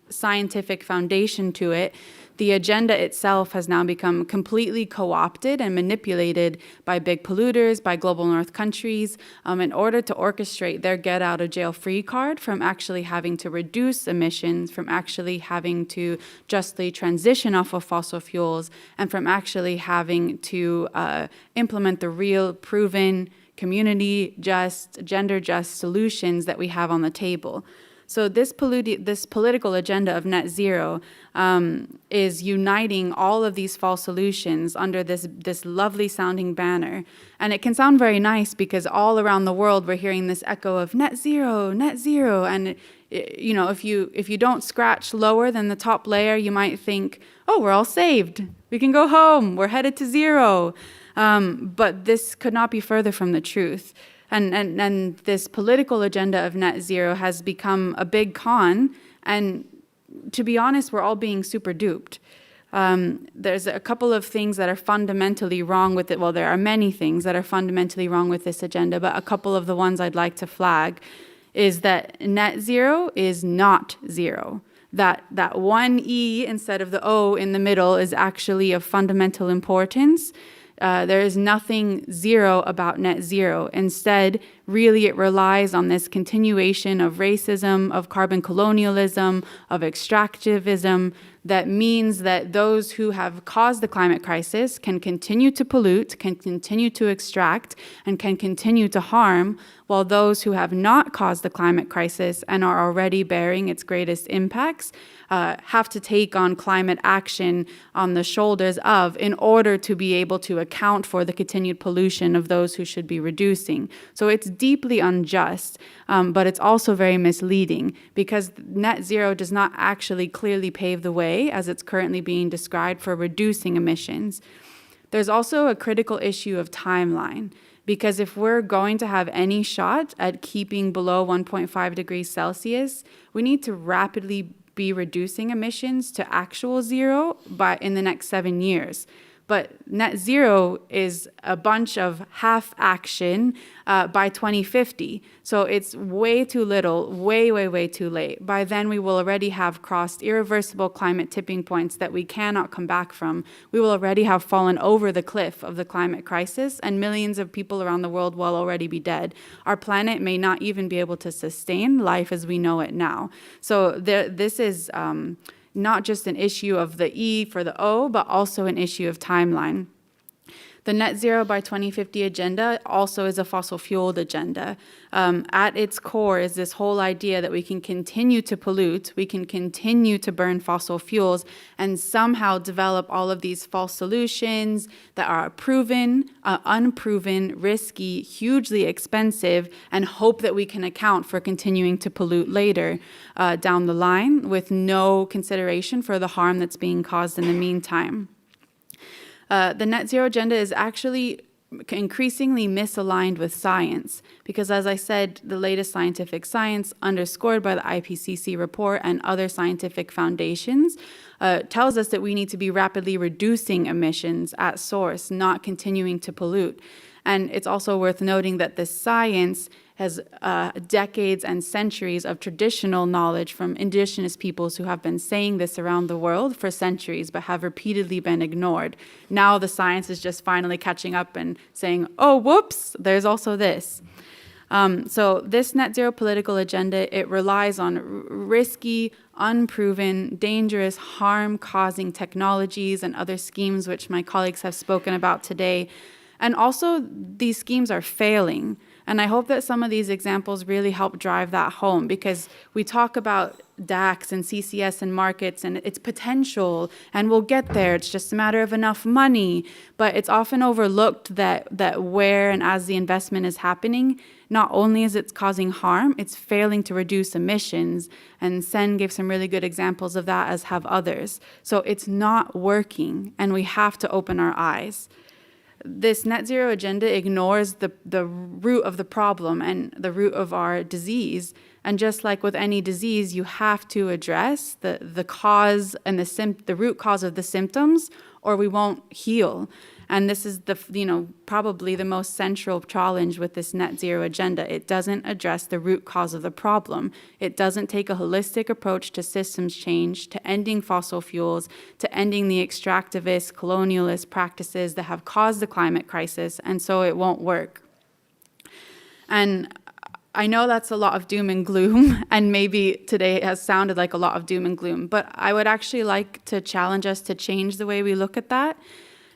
scientific foundation to it, the agenda itself has now become completely co-opted and manipulated by big polluters, by global north countries, in order to orchestrate their get-out-of-jail-free card from actually having to reduce emissions, from actually having to justly transition off of fossil fuels, and from actually having to implement the real, proven, community-just, gender-just solutions that we have on the table. So this political agenda of net zero is uniting all of these false solutions under this lovely sounding banner. And it can sound very nice because all around the world we're hearing this echo of net zero, and if you don't scratch lower than the top layer, you might think, oh, we're all saved. We can go home. We're headed to zero. But this could not be further from the truth. And this political agenda of net zero has become a big con, and to be honest, we're all being super duped. There's a couple of things that are fundamentally wrong with it. Well, there are many things that are fundamentally wrong with this agenda, but a couple of the ones I'd like to flag is that net zero is not zero. That one E instead of the O in the middle is actually of fundamental importance. There is nothing zero about net zero. Instead, really it relies on this continuation of racism, of carbon colonialism, of extractivism, that means that those who have caused the climate crisis can continue to pollute, can continue to extract, and can continue to harm, while those who have not caused the climate crisis and are already bearing its greatest impacts have to take on climate action on the shoulders of in order to be able to account for the continued pollution of those who should be reducing. So it's deeply unjust, but it's also very misleading because net zero does not actually clearly pave the way as it's currently being described for reducing emissions. There's also a critical issue of timeline. Because if we're going to have any shot at keeping below 1.5 degrees Celsius, we need to rapidly be reducing emissions to actual zero in the next 7 years. But net zero is a bunch of half action by 2050. So it's way too little, way too late. By then, we will already have crossed irreversible climate tipping points that we cannot come back from. We will already have fallen over the cliff of the climate crisis, and millions of people around the world will already be dead. Our planet may not even be able to sustain life as we know it now. So this is not just an issue of the E for the O, but also an issue of timeline. The net zero by 2050 agenda also is a fossil fueled agenda. At its core is this whole idea that we can continue to pollute, we can continue to burn fossil fuels, and somehow develop all of these false solutions that are proven, unproven, risky, hugely expensive, and hope that we can account for continuing to pollute later down the line with no consideration for the harm that's being caused in the meantime. The net zero agenda is actually increasingly misaligned with science because, as I said, the latest scientific science underscored by the IPCC report and other scientific foundations tells us that we need to be rapidly reducing emissions at source, not continuing to pollute. And it's also worth noting that this science has decades and centuries of traditional knowledge from indigenous peoples who have been saying this around the world for centuries, but have repeatedly been ignored. Now the science is just finally catching up and saying, oh, whoops, there's also this. So this net zero political agenda, it relies on risky, unproven, dangerous, harm-causing technologies and other schemes which my colleagues have spoken about today. And also, these schemes are failing. And I hope that some of these examples really help drive that home because we talk about DAX and CCS and markets and its potential, and we'll get there. It's just a matter of enough money. But it's often overlooked that where and as the investment is happening, not only is it causing harm, it's failing to reduce emissions. And Sen gave some really good examples of that, as have others. So it's not working, and we have to open our eyes. This net zero agenda ignores the root of the problem and the root of our disease. And just like with any disease, you have to address the cause and the root cause of the symptoms, or we won't heal. And this is probably the most central challenge with this net zero agenda. It doesn't address the root cause of the problem. It doesn't take a holistic approach to systems change, to ending fossil fuels, to ending the extractivist, colonialist practices that have caused the climate crisis, and so it won't work. And I know that's a lot of doom and gloom, and maybe today has sounded like a lot of doom and gloom, but I would actually like to challenge us to change the way we look at that.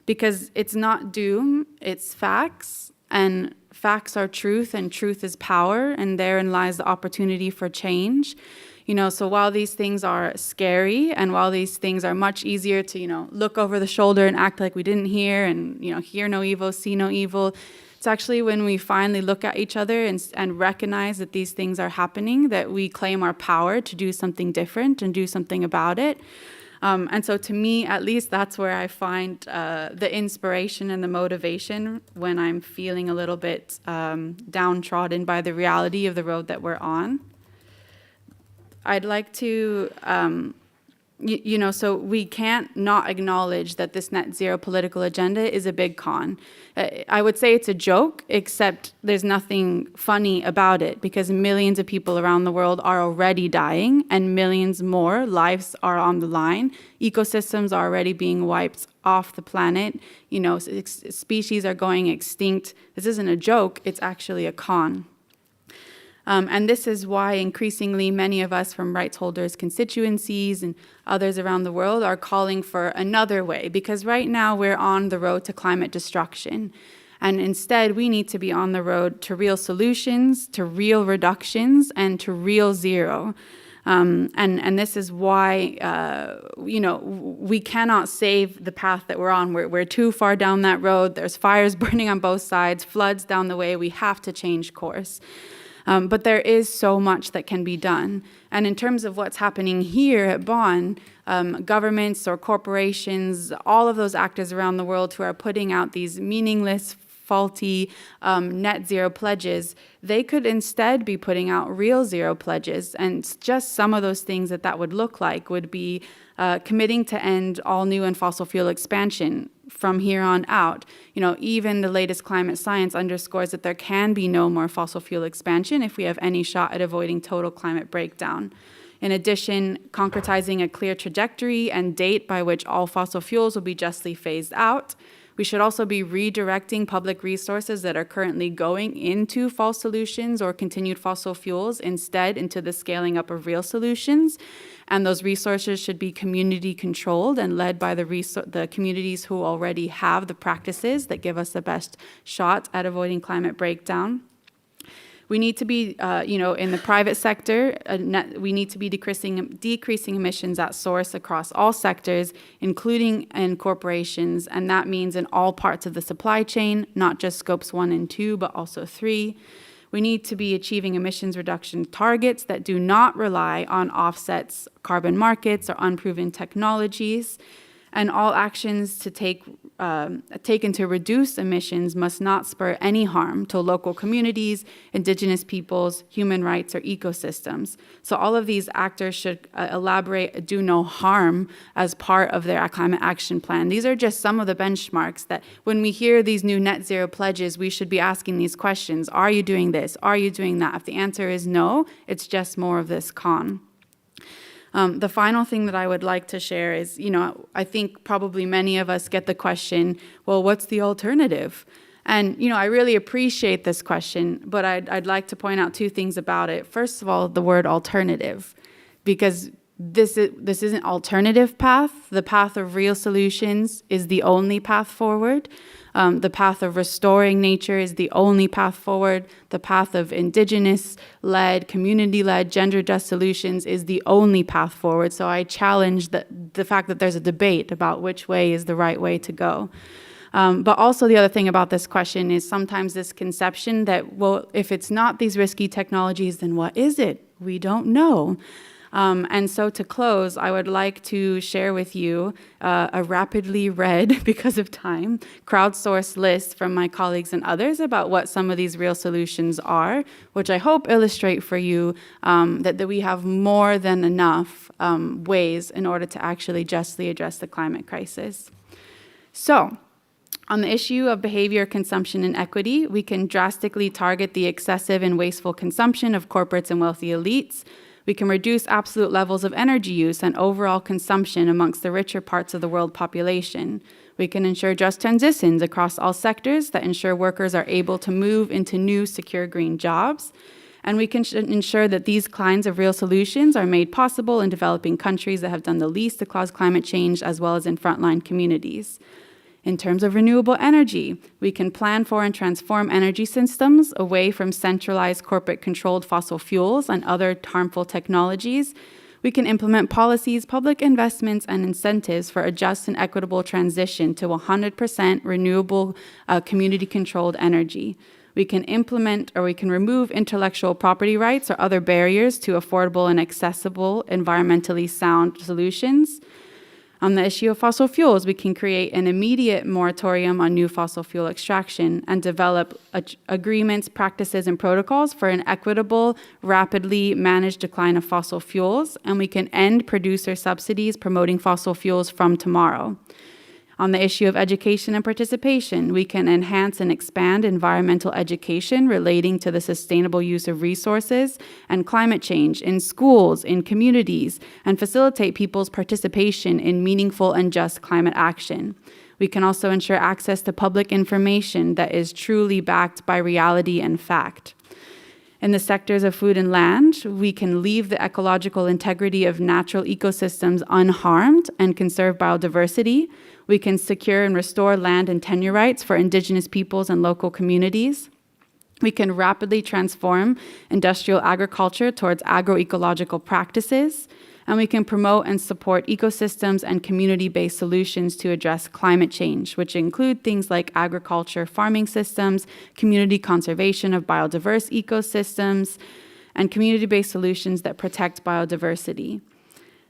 Because it's not doom, it's facts, and facts are truth, and truth is power, and therein lies the opportunity for change. So while these things are scary, and while these things are much easier to, look over the shoulder and act like we didn't hear, and, hear no evil, see no evil, it's actually when we finally look at each other and recognize that these things are happening that we claim our power to do something different and do something about it. And so to me, at least, that's where I find the inspiration and the motivation when I'm feeling a little bit downtrodden by the reality of the road that we're on. I'd like to So we can't not acknowledge that this net zero political agenda is a big con. I would say it's a joke, except there's nothing funny about it, because millions of people around the world are already dying and millions more lives are on the line. Ecosystems are already being wiped off the planet. Species are going extinct. This isn't a joke, it's actually a con. And this is why increasingly many of us from rights holders' constituencies and others around the world are calling for another way, because right now we're on the road to climate destruction. And instead, we need to be on the road to real solutions, to real reductions, and to real zero. And this is why, we cannot save the path that we're on. We're too far down that road. There's fires burning on both sides, floods down the way. We have to change course. But there is so much that can be done. And in terms of what's happening here at Bonn, governments or corporations, all of those actors around the world who are putting out these meaningless, faulty net zero pledges, they could instead be putting out real zero pledges. And just some of those things that would look like would be committing to end all new and fossil fuel expansion from here on out. Even the latest climate science underscores that there can be no more fossil fuel expansion if we have any shot at avoiding total climate breakdown. In addition, concretizing a clear trajectory and date by which all fossil fuels will be justly phased out. We should also be redirecting public resources that are currently going into false solutions or continued fossil fuels instead into the scaling up of real solutions. And those resources should be community controlled and led by the communities who already have the practices that give us the best shot at avoiding climate breakdown. We need to be, in the private sector, we need to be decreasing emissions at source across all sectors, including in corporations, and that means in all parts of the supply chain, not just scopes 1 and 2, but also 3. We need to be achieving emissions reduction targets that do not rely on offsets, carbon markets, or unproven technologies. And all actions to taken to reduce emissions must not spur any harm to local communities, indigenous peoples, human rights, or ecosystems. So all of these actors should do no harm as part of their climate action plan. These are just some of the benchmarks that when we hear these new net zero pledges, we should be asking these questions. Are you doing this? Are you doing that? If the answer is no, it's just more of this con. The final thing that I would like to share is, I think probably many of us get the question, well, what's the alternative? And, I really appreciate this question, but I'd like to point out 2 things about it. First of all, the word alternative, because this isn't alternative path. The path of real solutions is the only path forward. The path of restoring nature is the only path forward. The path of indigenous-led, community-led, gender-just solutions is the only path forward. So I challenge the fact that there's a debate about which way is the right way to go. But also the other thing about this question is sometimes this conception that, well, if it's not these risky technologies, then what is it? We don't know. And so to close, I would like to share with you a rapidly read, because of time, crowdsourced list from my colleagues and others about what some of these real solutions are, which I hope illustrate for you that we have more than enough ways in order to actually justly address the climate crisis. So, on the issue of behavior, consumption, and equity, we can drastically target the excessive and wasteful consumption of corporates and wealthy elites. We can reduce absolute levels of energy use and overall consumption amongst the richer parts of the world population. We can ensure just transitions across all sectors that ensure workers are able to move into new, secure green jobs. And we can ensure that these kinds of real solutions are made possible in developing countries that have done the least to cause climate change, as well as in frontline communities. In terms of renewable energy, we can plan for and transform energy systems away from centralized corporate-controlled fossil fuels and other harmful technologies. We can implement policies, public investments, and incentives for a just and equitable transition to 100% renewable community-controlled energy. We can implement or we can remove intellectual property rights or other barriers to affordable and accessible, environmentally sound solutions. On the issue of fossil fuels, we can create an immediate moratorium on new fossil fuel extraction and develop agreements, practices, and protocols for an equitable, rapidly managed decline of fossil fuels, and we can end producer subsidies promoting fossil fuels from tomorrow. On the issue of education and participation, we can enhance and expand environmental education relating to the sustainable use of resources and climate change in schools, in communities, and facilitate people's participation in meaningful and just climate action. We can also ensure access to public information that is truly backed by reality and fact. In the sectors of food and land, we can leave the ecological integrity of natural ecosystems unharmed and conserve biodiversity. We can secure and restore land and tenure rights for Indigenous peoples and local communities. We can rapidly transform industrial agriculture towards agroecological practices. And we can promote and support ecosystems and community-based solutions to address climate change, which include things like agriculture, farming systems, community conservation of biodiverse ecosystems, and community-based solutions that protect biodiversity.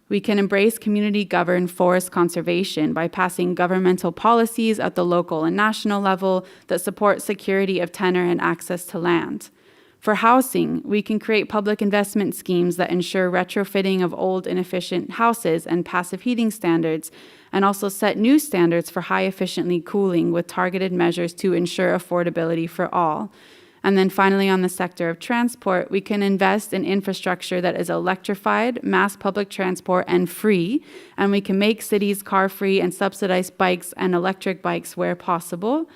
We can embrace community-governed forest conservation by passing governmental policies at the local and national level that support security of tenure and access to land. For housing, we can create public investment schemes that ensure retrofitting of old, inefficient houses and passive heating standards, and also set new standards for high-efficiently cooling with targeted measures to ensure affordability for all. And then finally, on the sector of transport, we can invest in infrastructure that is electrified, mass public transport, and free, and we can make cities car-free and subsidize bikes and electric bikes where possible,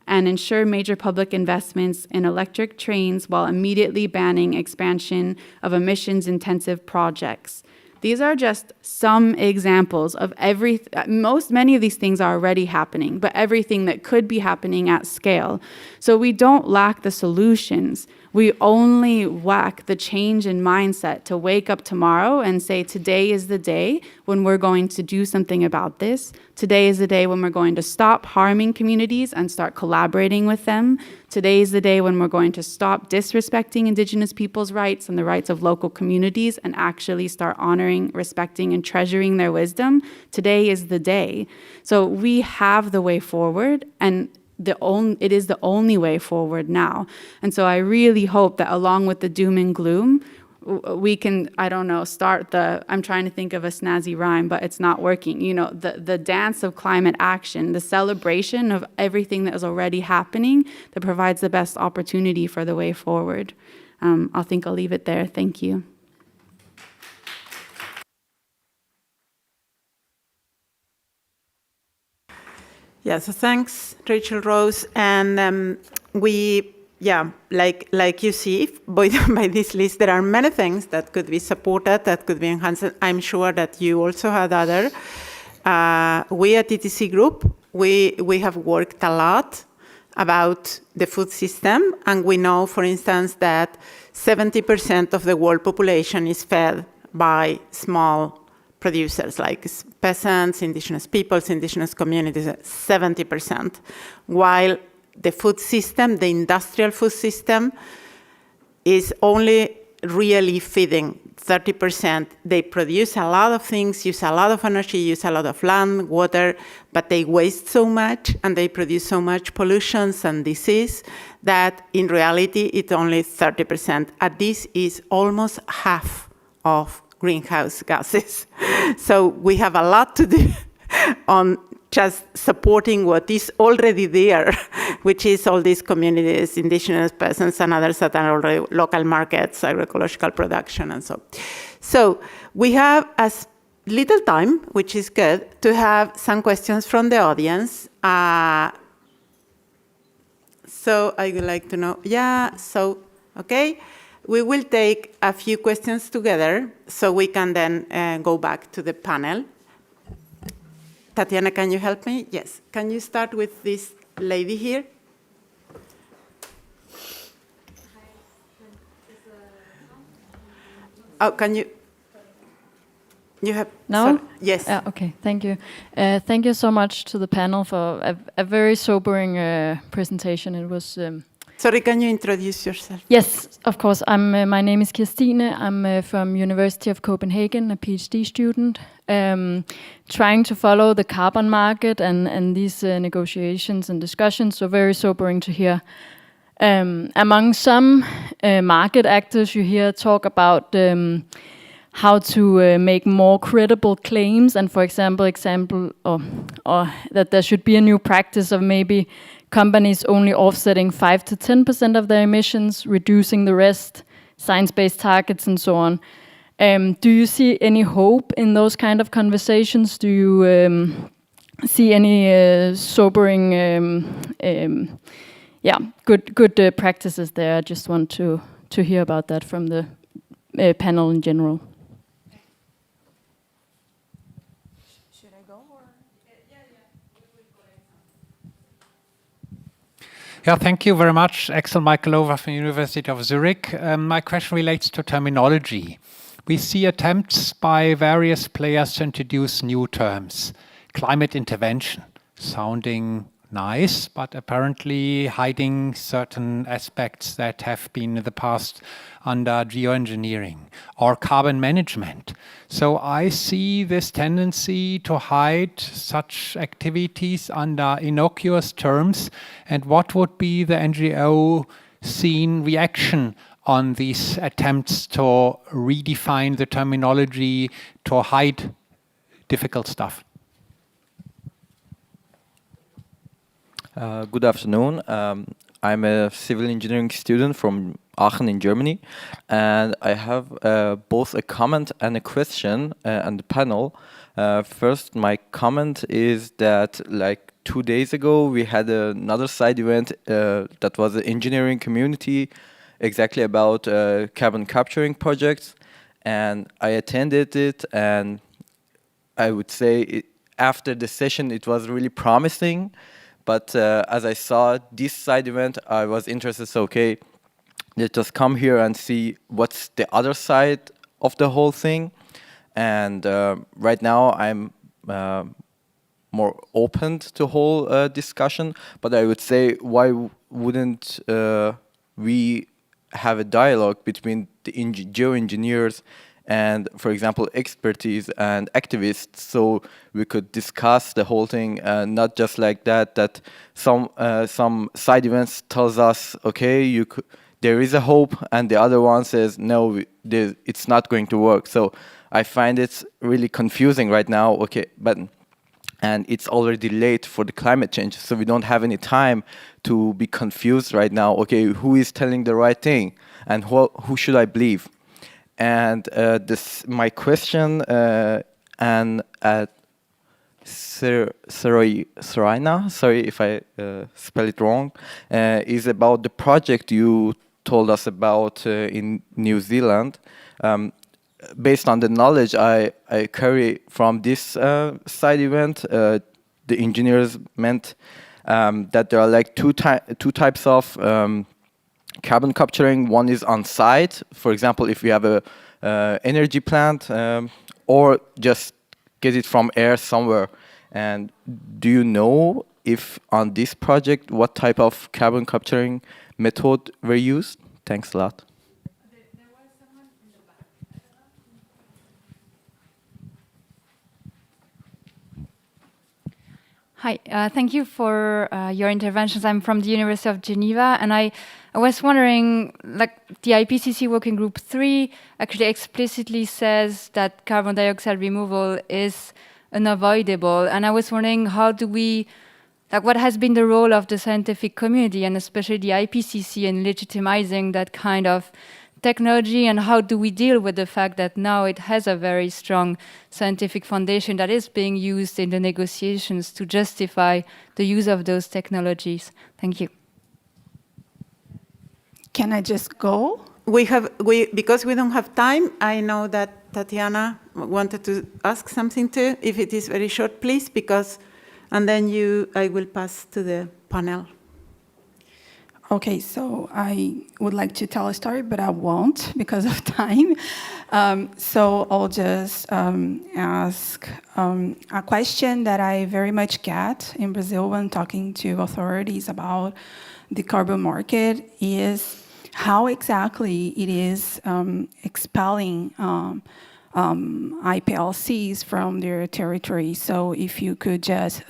and ensure major public investments in electric trains while immediately banning expansion of emissions-intensive projects. These are just some examples of many of these things are already happening, but everything that could be happening at scale. So we don't lack the solutions. We only lack the change in mindset to wake up tomorrow and say, today is the day when we're going to do something about this. Today is the day when we're going to stop harming communities and start collaborating with them. Today is the day when we're going to stop disrespecting Indigenous peoples' rights and the rights of local communities and actually start honoring, respecting, and treasuring their wisdom. Today is the day. So we have the way forward, and it is the only way forward now. And so I really hope that along with the doom and gloom, we can, I'm trying to think of a snazzy rhyme, but it's not working. The dance of climate action, the celebration of everything that is already happening that provides the best opportunity for the way forward. I'll leave it there. Thank you. Yeah, so thanks, Rachel Rose. And like you see, by this list, there are many things that could be supported, that could be enhanced. I'm sure that you also had other. We at ETC Group, we have worked a lot about the food system, and we know, for instance, that 70% of the world population is fed by small producers like peasants, indigenous peoples, indigenous communities, 70%, while the food system, the industrial food system, is only really feeding 30%. They produce a lot of things, use a lot of energy, use a lot of land, water, but they waste so much and they produce so much pollution and disease that in reality it's only 30%. And this is almost half of greenhouse gases. So we have a lot to do on just supporting what is already there, which is all these communities, indigenous peasants and others that are already local markets, agroecological production and so. So we have as little time, which is good, to have some questions from the audience. So I would like to know, okay. We will take a few questions together so we can then go back to the panel. Tatiana, can you help me? Yes. Can you start with this lady here? Oh, can you? You have no? Sorry. Yes. Okay. Thank you. Thank you so much to the panel for a very sobering presentation. It was. Sorry, can you introduce yourself? Yes, of course. My name is Kirstine. I'm from University of Copenhagen, a PhD student. trying to follow the carbon market and these negotiations and discussions. So very sobering to hear. Among some market actors, you hear talk about how to make more credible claims, and for example, or that there should be a new practice of maybe companies only offsetting 5 to 10% of their emissions, reducing the rest, science-based targets, and so on. Do you see any hope in those kind of conversations? Do you see any sobering, good practices there? I just want to hear about that from the panel in general. Should I go? Yeah, thank you very much. Axel Michaelova from University of Zurich. My question relates to terminology. We see attempts by various players to introduce new terms. Climate intervention, sounding nice, but apparently hiding certain aspects that have been in the past under geoengineering, or carbon management. So I see this tendency to hide such activities under innocuous terms. And what would be the NGO scene reaction on these attempts to redefine the terminology, to hide difficult stuff? Good afternoon. I'm a civil engineering student from Aachen in Germany, and I have both a comment and a question on the panel. First, my comment is that like 2 days ago, we had another side event that was an engineering community exactly about carbon capturing projects, and I attended it, and I would say after the session it was really promising, but as I saw this side event, I was interested, so okay, let's just come here and see what's the other side of the whole thing. And right now I'm more open to whole discussion, but I would say why wouldn't we have a dialogue between the geoengineers and, for example, expertise and activists, so we could discuss the whole thing, not just like that some side events tells us, okay, there is a hope, and the other one says, no, it's not going to work. So I find it's really confusing right now, okay, and it's already late for the climate change, so we don't have any time to be confused right now. Okay, who is telling the right thing, and who should I believe? And my question, and at Serayna, sorry if I spell it wrong, is about the project you told us about in New Zealand. Based on the knowledge I carry from this side event, the engineers meant that there are like two types of carbon capturing. One is on site, for example, if we have a energy plant, or just get it from air somewhere. And do you know if on this project what type of carbon capturing method were used? Thanks a lot. Hi, thank you for your interventions. I'm from the University of Geneva, and I was wondering, like the IPCC Working Group 3 actually explicitly says that carbon dioxide removal is unavoidable, and I was wondering what has been the role of the scientific community, and especially the IPCC, in legitimizing that kind of technology, and how do we deal with the fact that now it has a very strong scientific foundation that is being used in the negotiations to justify the use of those technologies? Thank you. Can I just go? Because we don't have time, I know that Tatiana wanted to ask something too. If it is very short, please, and then I will pass to the panel. Okay, so I would like to tell a story, but I won't because of time. So I'll just ask a question that I very much get in Brazil when talking to authorities about the carbon market is how exactly it is expelling IPLCs from their territory. So if you could just,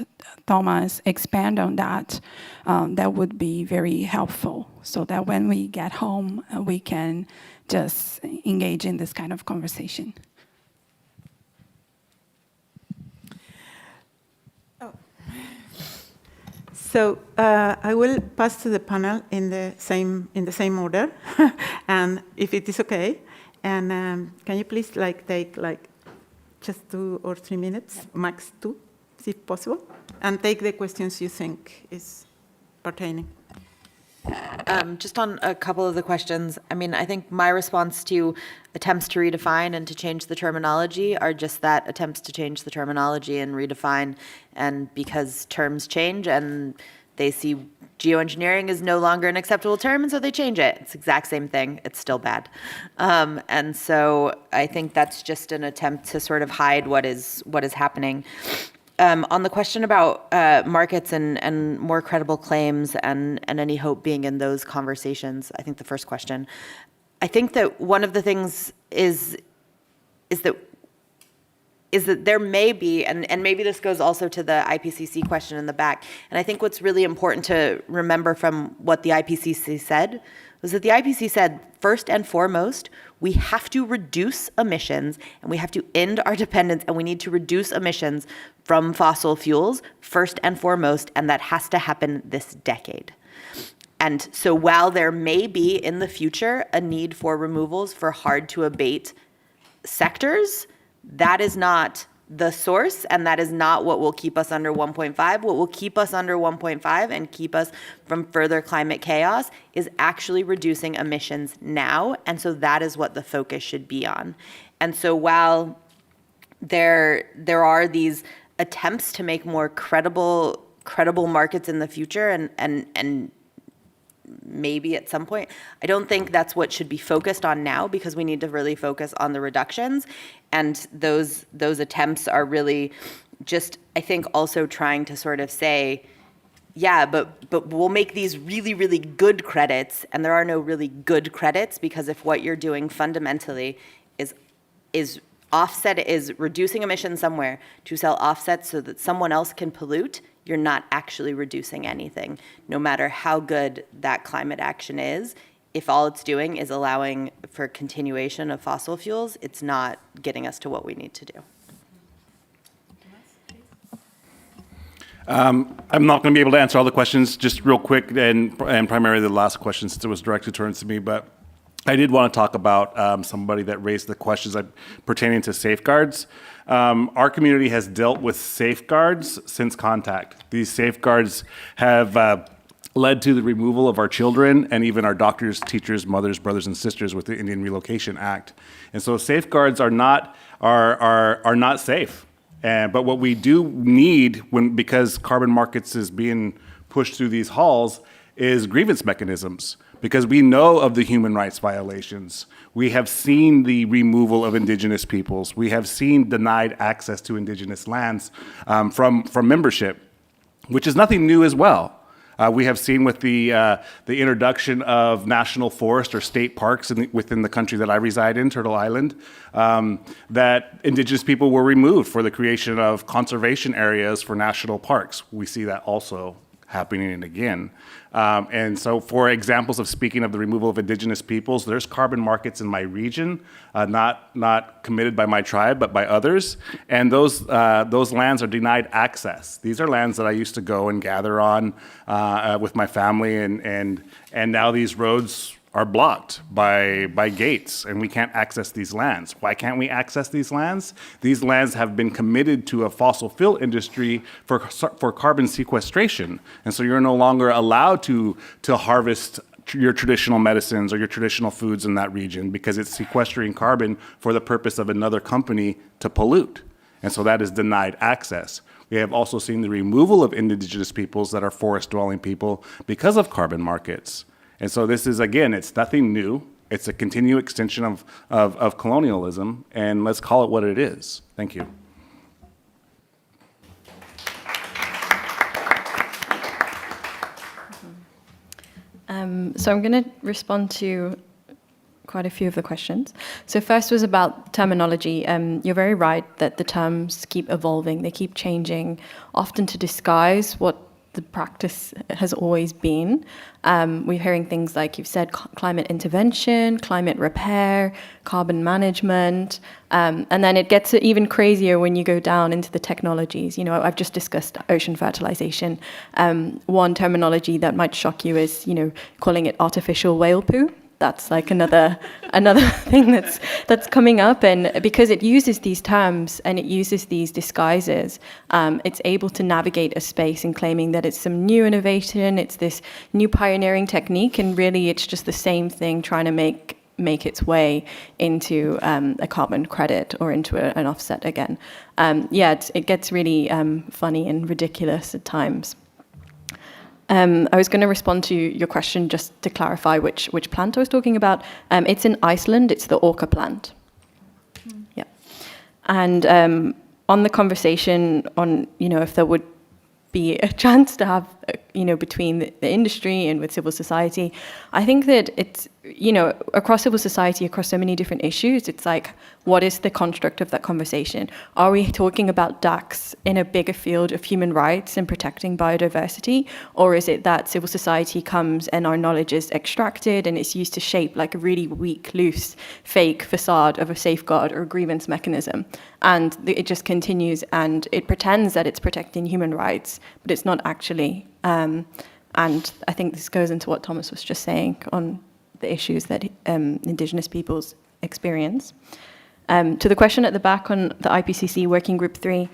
Thomas, expand on that, that would be very helpful, so that when we get home, we can just engage in this kind of conversation. So I will pass to the panel in the same order, and if it is okay, and can you please take just 2 or 3 minutes, max 2, if possible, and take the questions you think is pertaining. Just on a couple of the questions, I mean, I think my response to attempts to redefine and to change the terminology are just that, attempts to change the terminology and redefine, and because terms change and they see geoengineering is no longer an acceptable term, and so they change it. It's the exact same thing. It's still bad. And so I think that's just an attempt to sort of hide what is happening. On the question about markets and more credible claims and any hope being in those conversations, I think the first question, I think that one of the things is that there may be, and maybe this goes also to the IPCC question in the back, and I think what's really important to remember from what the IPCC said was that the IPCC said, first and foremost, we have to reduce emissions and we have to end our dependence, and we need to reduce emissions from fossil fuels first and foremost, and that has to happen this decade. And so while there may be in the future a need for removals for hard to abate sectors, that is not the source, and that is not what will keep us under 1.5. What will keep us under 1.5 and keep us from further climate chaos is actually reducing emissions now, and so that is what the focus should be on. And so while there are these attempts to make more credible markets in the future, and maybe at some point, I don't think that's what should be focused on now, because we need to really focus on the reductions. And those attempts are really just, I think, also trying to sort of say, yeah, but we'll make these really, really good credits, and there are no really good credits, because if what you're doing fundamentally is offset, is reducing emissions somewhere to sell offsets so that someone else can pollute, you're not actually reducing anything, no matter how good that climate action is. If all it's doing is allowing for continuation of fossil fuels, it's not getting us to what we need to do. I'm not going to be able to answer all the questions, just real quick, and primarily the last question, since it was directed towards me, but I did want to talk about somebody that raised the questions pertaining to safeguards. Our community has dealt with safeguards since contact. These safeguards have led to the removal of our children and even our doctors, teachers, mothers, brothers, and sisters with the Indian Relocation Act. And so safeguards are not safe. But what we do need, because carbon markets is being pushed through these halls, is grievance mechanisms. Because we know of the human rights violations. We have seen the removal of Indigenous peoples. We have seen denied access to Indigenous lands from membership, which is nothing new as well. We have seen with the introduction of national forest or state parks within the country that I reside in, Turtle Island, that Indigenous people were removed for the creation of conservation areas for national parks. We see that also happening again. And so for examples of speaking of the removal of Indigenous peoples, there's carbon markets in my region, not committed by my tribe, but by others. And those lands are denied access. These are lands that I used to go and gather on with my family, and now these roads are blocked by gates, and we can't access these lands. Why can't we access these lands? These lands have been committed to a fossil fuel industry for carbon sequestration, and so you're no longer allowed to harvest your traditional medicines or your traditional foods in that region, because it's sequestering carbon for the purpose of another company to pollute, and so that is denied access. We have also seen the removal of indigenous peoples that are forest-dwelling people because of carbon markets. And so this is, again, it's nothing new. It's a continued extension of colonialism, and let's call it what it is. Thank you. So I'm going to respond to quite a few of the questions. So first was about terminology. You're very right that the terms keep evolving, they keep changing, often to disguise what the practice has always been. We're hearing things like you've said, climate intervention, climate repair, carbon management, and then it gets even crazier when you go down into the technologies. You know, I've just discussed ocean fertilization. One terminology that might shock you is, you know, calling it artificial whale poo. That's like another thing that's coming up, and because it uses these terms and it uses these disguises, it's able to navigate a space in claiming that it's some new innovation, it's this new pioneering technique, and really it's just the same thing trying to make its way into a carbon credit or into an offset again. It gets really funny and ridiculous at times. I was going to respond to your question just to clarify which plant I was talking about. It's in Iceland. It's the orca plant. Yeah. And on the conversation on, you know, if there would be a chance to have, you know, between the industry and with civil society, I think that it's, you know, across civil society, across so many different issues, it's like, what is the construct of that conversation? Are we talking about DACs in a bigger field of human rights and protecting biodiversity? Or is it that civil society comes and our knowledge is extracted and it's used to shape like a really weak, loose, fake facade of a safeguard or a grievance mechanism? And it just continues and it pretends that it's protecting human rights, but it's not actually. And I think this goes into what Thomas was just saying on the issues that Indigenous peoples experience. To the question at the back on the IPCC Working Group 3,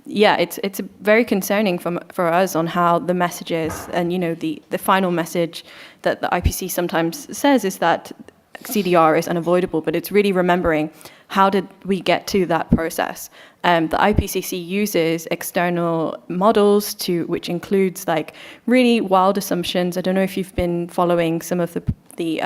it's very concerning for us on how the messages and, you know, the final message that the IPCC sometimes says is that CDR is unavoidable, but it's really remembering how did we get to that process. The IPCC uses external models which includes like really wild assumptions. I don't know if you've been following some of the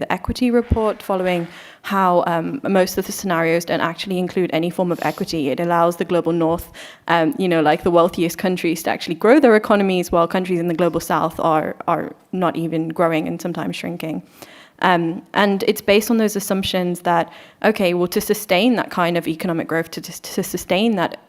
equity report, following how most of the scenarios don't actually include any form of equity. It allows the global north, like the wealthiest countries to actually grow their economies, while countries in the global south are not even growing and sometimes shrinking. And it's based on those assumptions that, okay, well, to sustain that kind of economic growth, to sustain that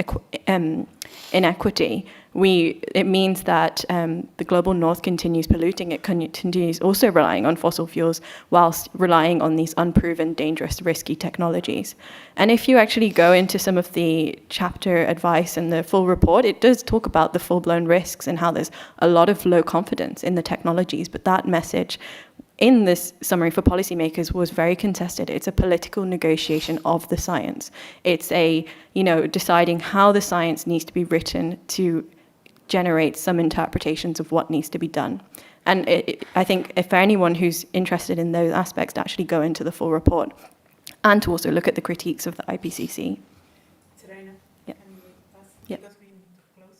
inequity, it means that the global north continues polluting. It continues also relying on fossil fuels whilst relying on these unproven, dangerous, risky technologies. And if you actually go into some of the chapter advice and the full report, it does talk about the full-blown risks and how there's a lot of low confidence in the technologies. But that message in this summary for policymakers was very contested. It's a political negotiation of the science. It's deciding how the science needs to be written to generate some interpretations of what needs to be done. And I think if for anyone who's interested in those aspects, to actually go into the full report and to also look at the critiques of the IPCC. Serayna, yeah. Can you pass? Yeah. Because we need to close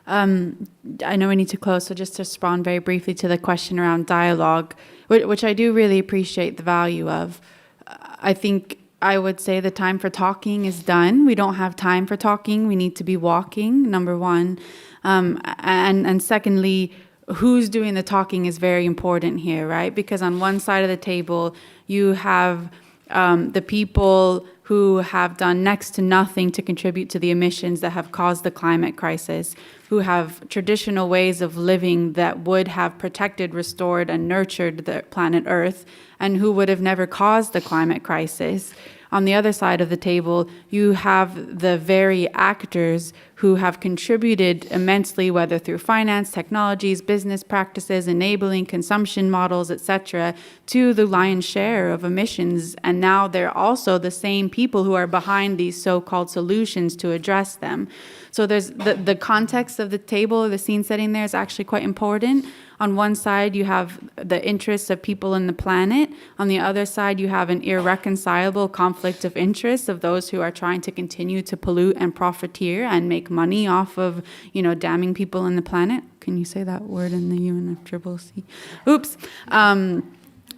some. I know we need to close, so just to respond very briefly to the question around dialogue, which I do really appreciate the value of. I think I would say the time for talking is done. We don't have time for talking. We need to be walking, number one. And secondly, who's doing the talking is very important here, right? Because on one side of the table, you have the people who have done next to nothing to contribute to the emissions that have caused the climate crisis, who have traditional ways of living that would have protected, restored, and nurtured the planet Earth, and who would have never caused the climate crisis. On the other side of the table, you have the very actors who have contributed immensely, whether through finance, technologies, business practices, enabling consumption models, etc., to the lion's share of emissions. And now they're also the same people who are behind these so-called solutions to address them. So there's the context of the table, the scene setting there is actually quite important. On one side, you have the interests of people in the planet. On the other side, you have an irreconcilable conflict of interests of those who are trying to continue to pollute and profiteer and make money off of, damning people in the planet. Can you say that word in the UNFCCC? Oops.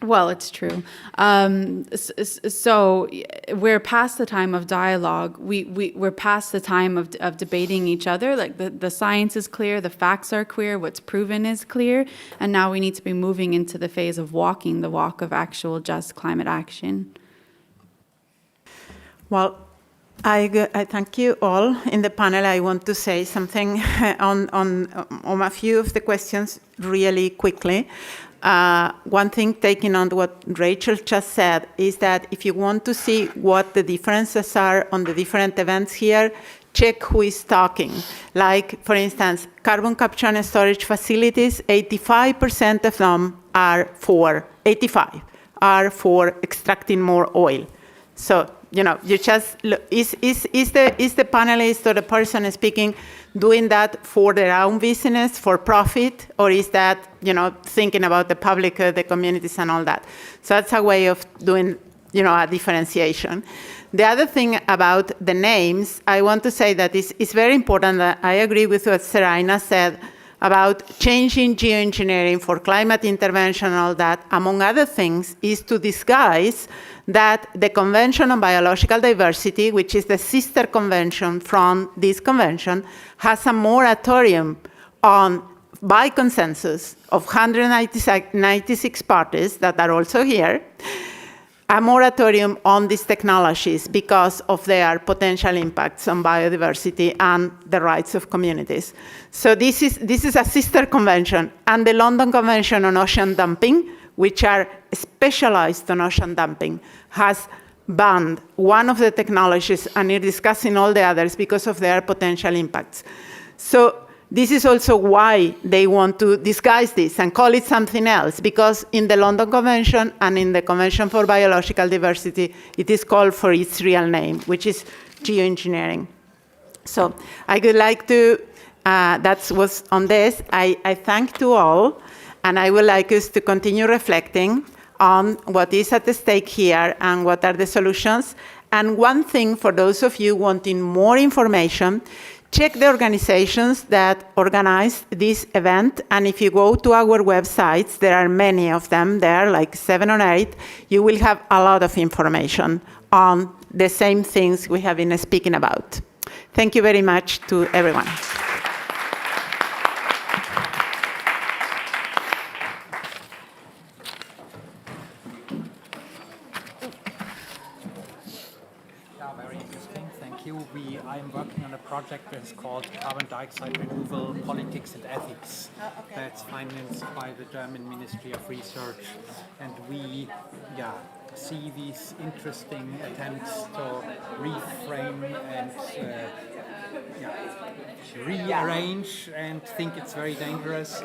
Well, it's true. So we're past the time of dialogue. We're past the time of debating each other. Like the science is clear, the facts are clear, what's proven is clear, and now we need to be moving into the phase of walking the walk of actual just climate action. Well, I thank you all in the panel. I want to say something on a few of the questions really quickly. One thing, taking on what Rachel just said, is that if you want to see what the differences are on the different events here, check who is talking. Like, for instance, carbon capture and storage facilities, 85% of them are for extracting more oil. So, you know, you just look, is the panelist or the person speaking doing that for their own business, for profit, or is that, you know, thinking about the public, the communities and all that? So that's a way of doing, you know, a differentiation. The other thing about the names, I want to say that it's very important that I agree with what Serayna said about changing geoengineering for climate intervention and all that, among other things, is to disguise that the Convention on Biological Diversity, which is the sister convention from this convention, has a moratorium on, by consensus of 196 parties that are also here, a moratorium on these technologies because of their potential impacts on biodiversity and the rights of communities. So this is a sister convention, and the London Convention on Ocean Dumping, which are specialized on ocean dumping, has banned one of the technologies and is discussing all the others because of their potential impacts. So this is also why they want to disguise this and call it something else, because in the London Convention and in the Convention for Biological Diversity, it is called for its real name, which is geoengineering. So I would like to, that was on this. I thank you all, and I would like us to continue reflecting on what is at stake here and what are the solutions. And one thing for those of you wanting more information, check the organizations that organized this event, and if you go to our websites, there are many of them there, like 7 or 8, you will have a lot of information on the same things we have been speaking about. Thank you very much to everyone. I'm working on a project that is called Carbon Dioxide Removal, Politics and Ethics. That's financed by the German Ministry of Research. And we see these interesting attempts to reframe and rearrange and think it's very dangerous.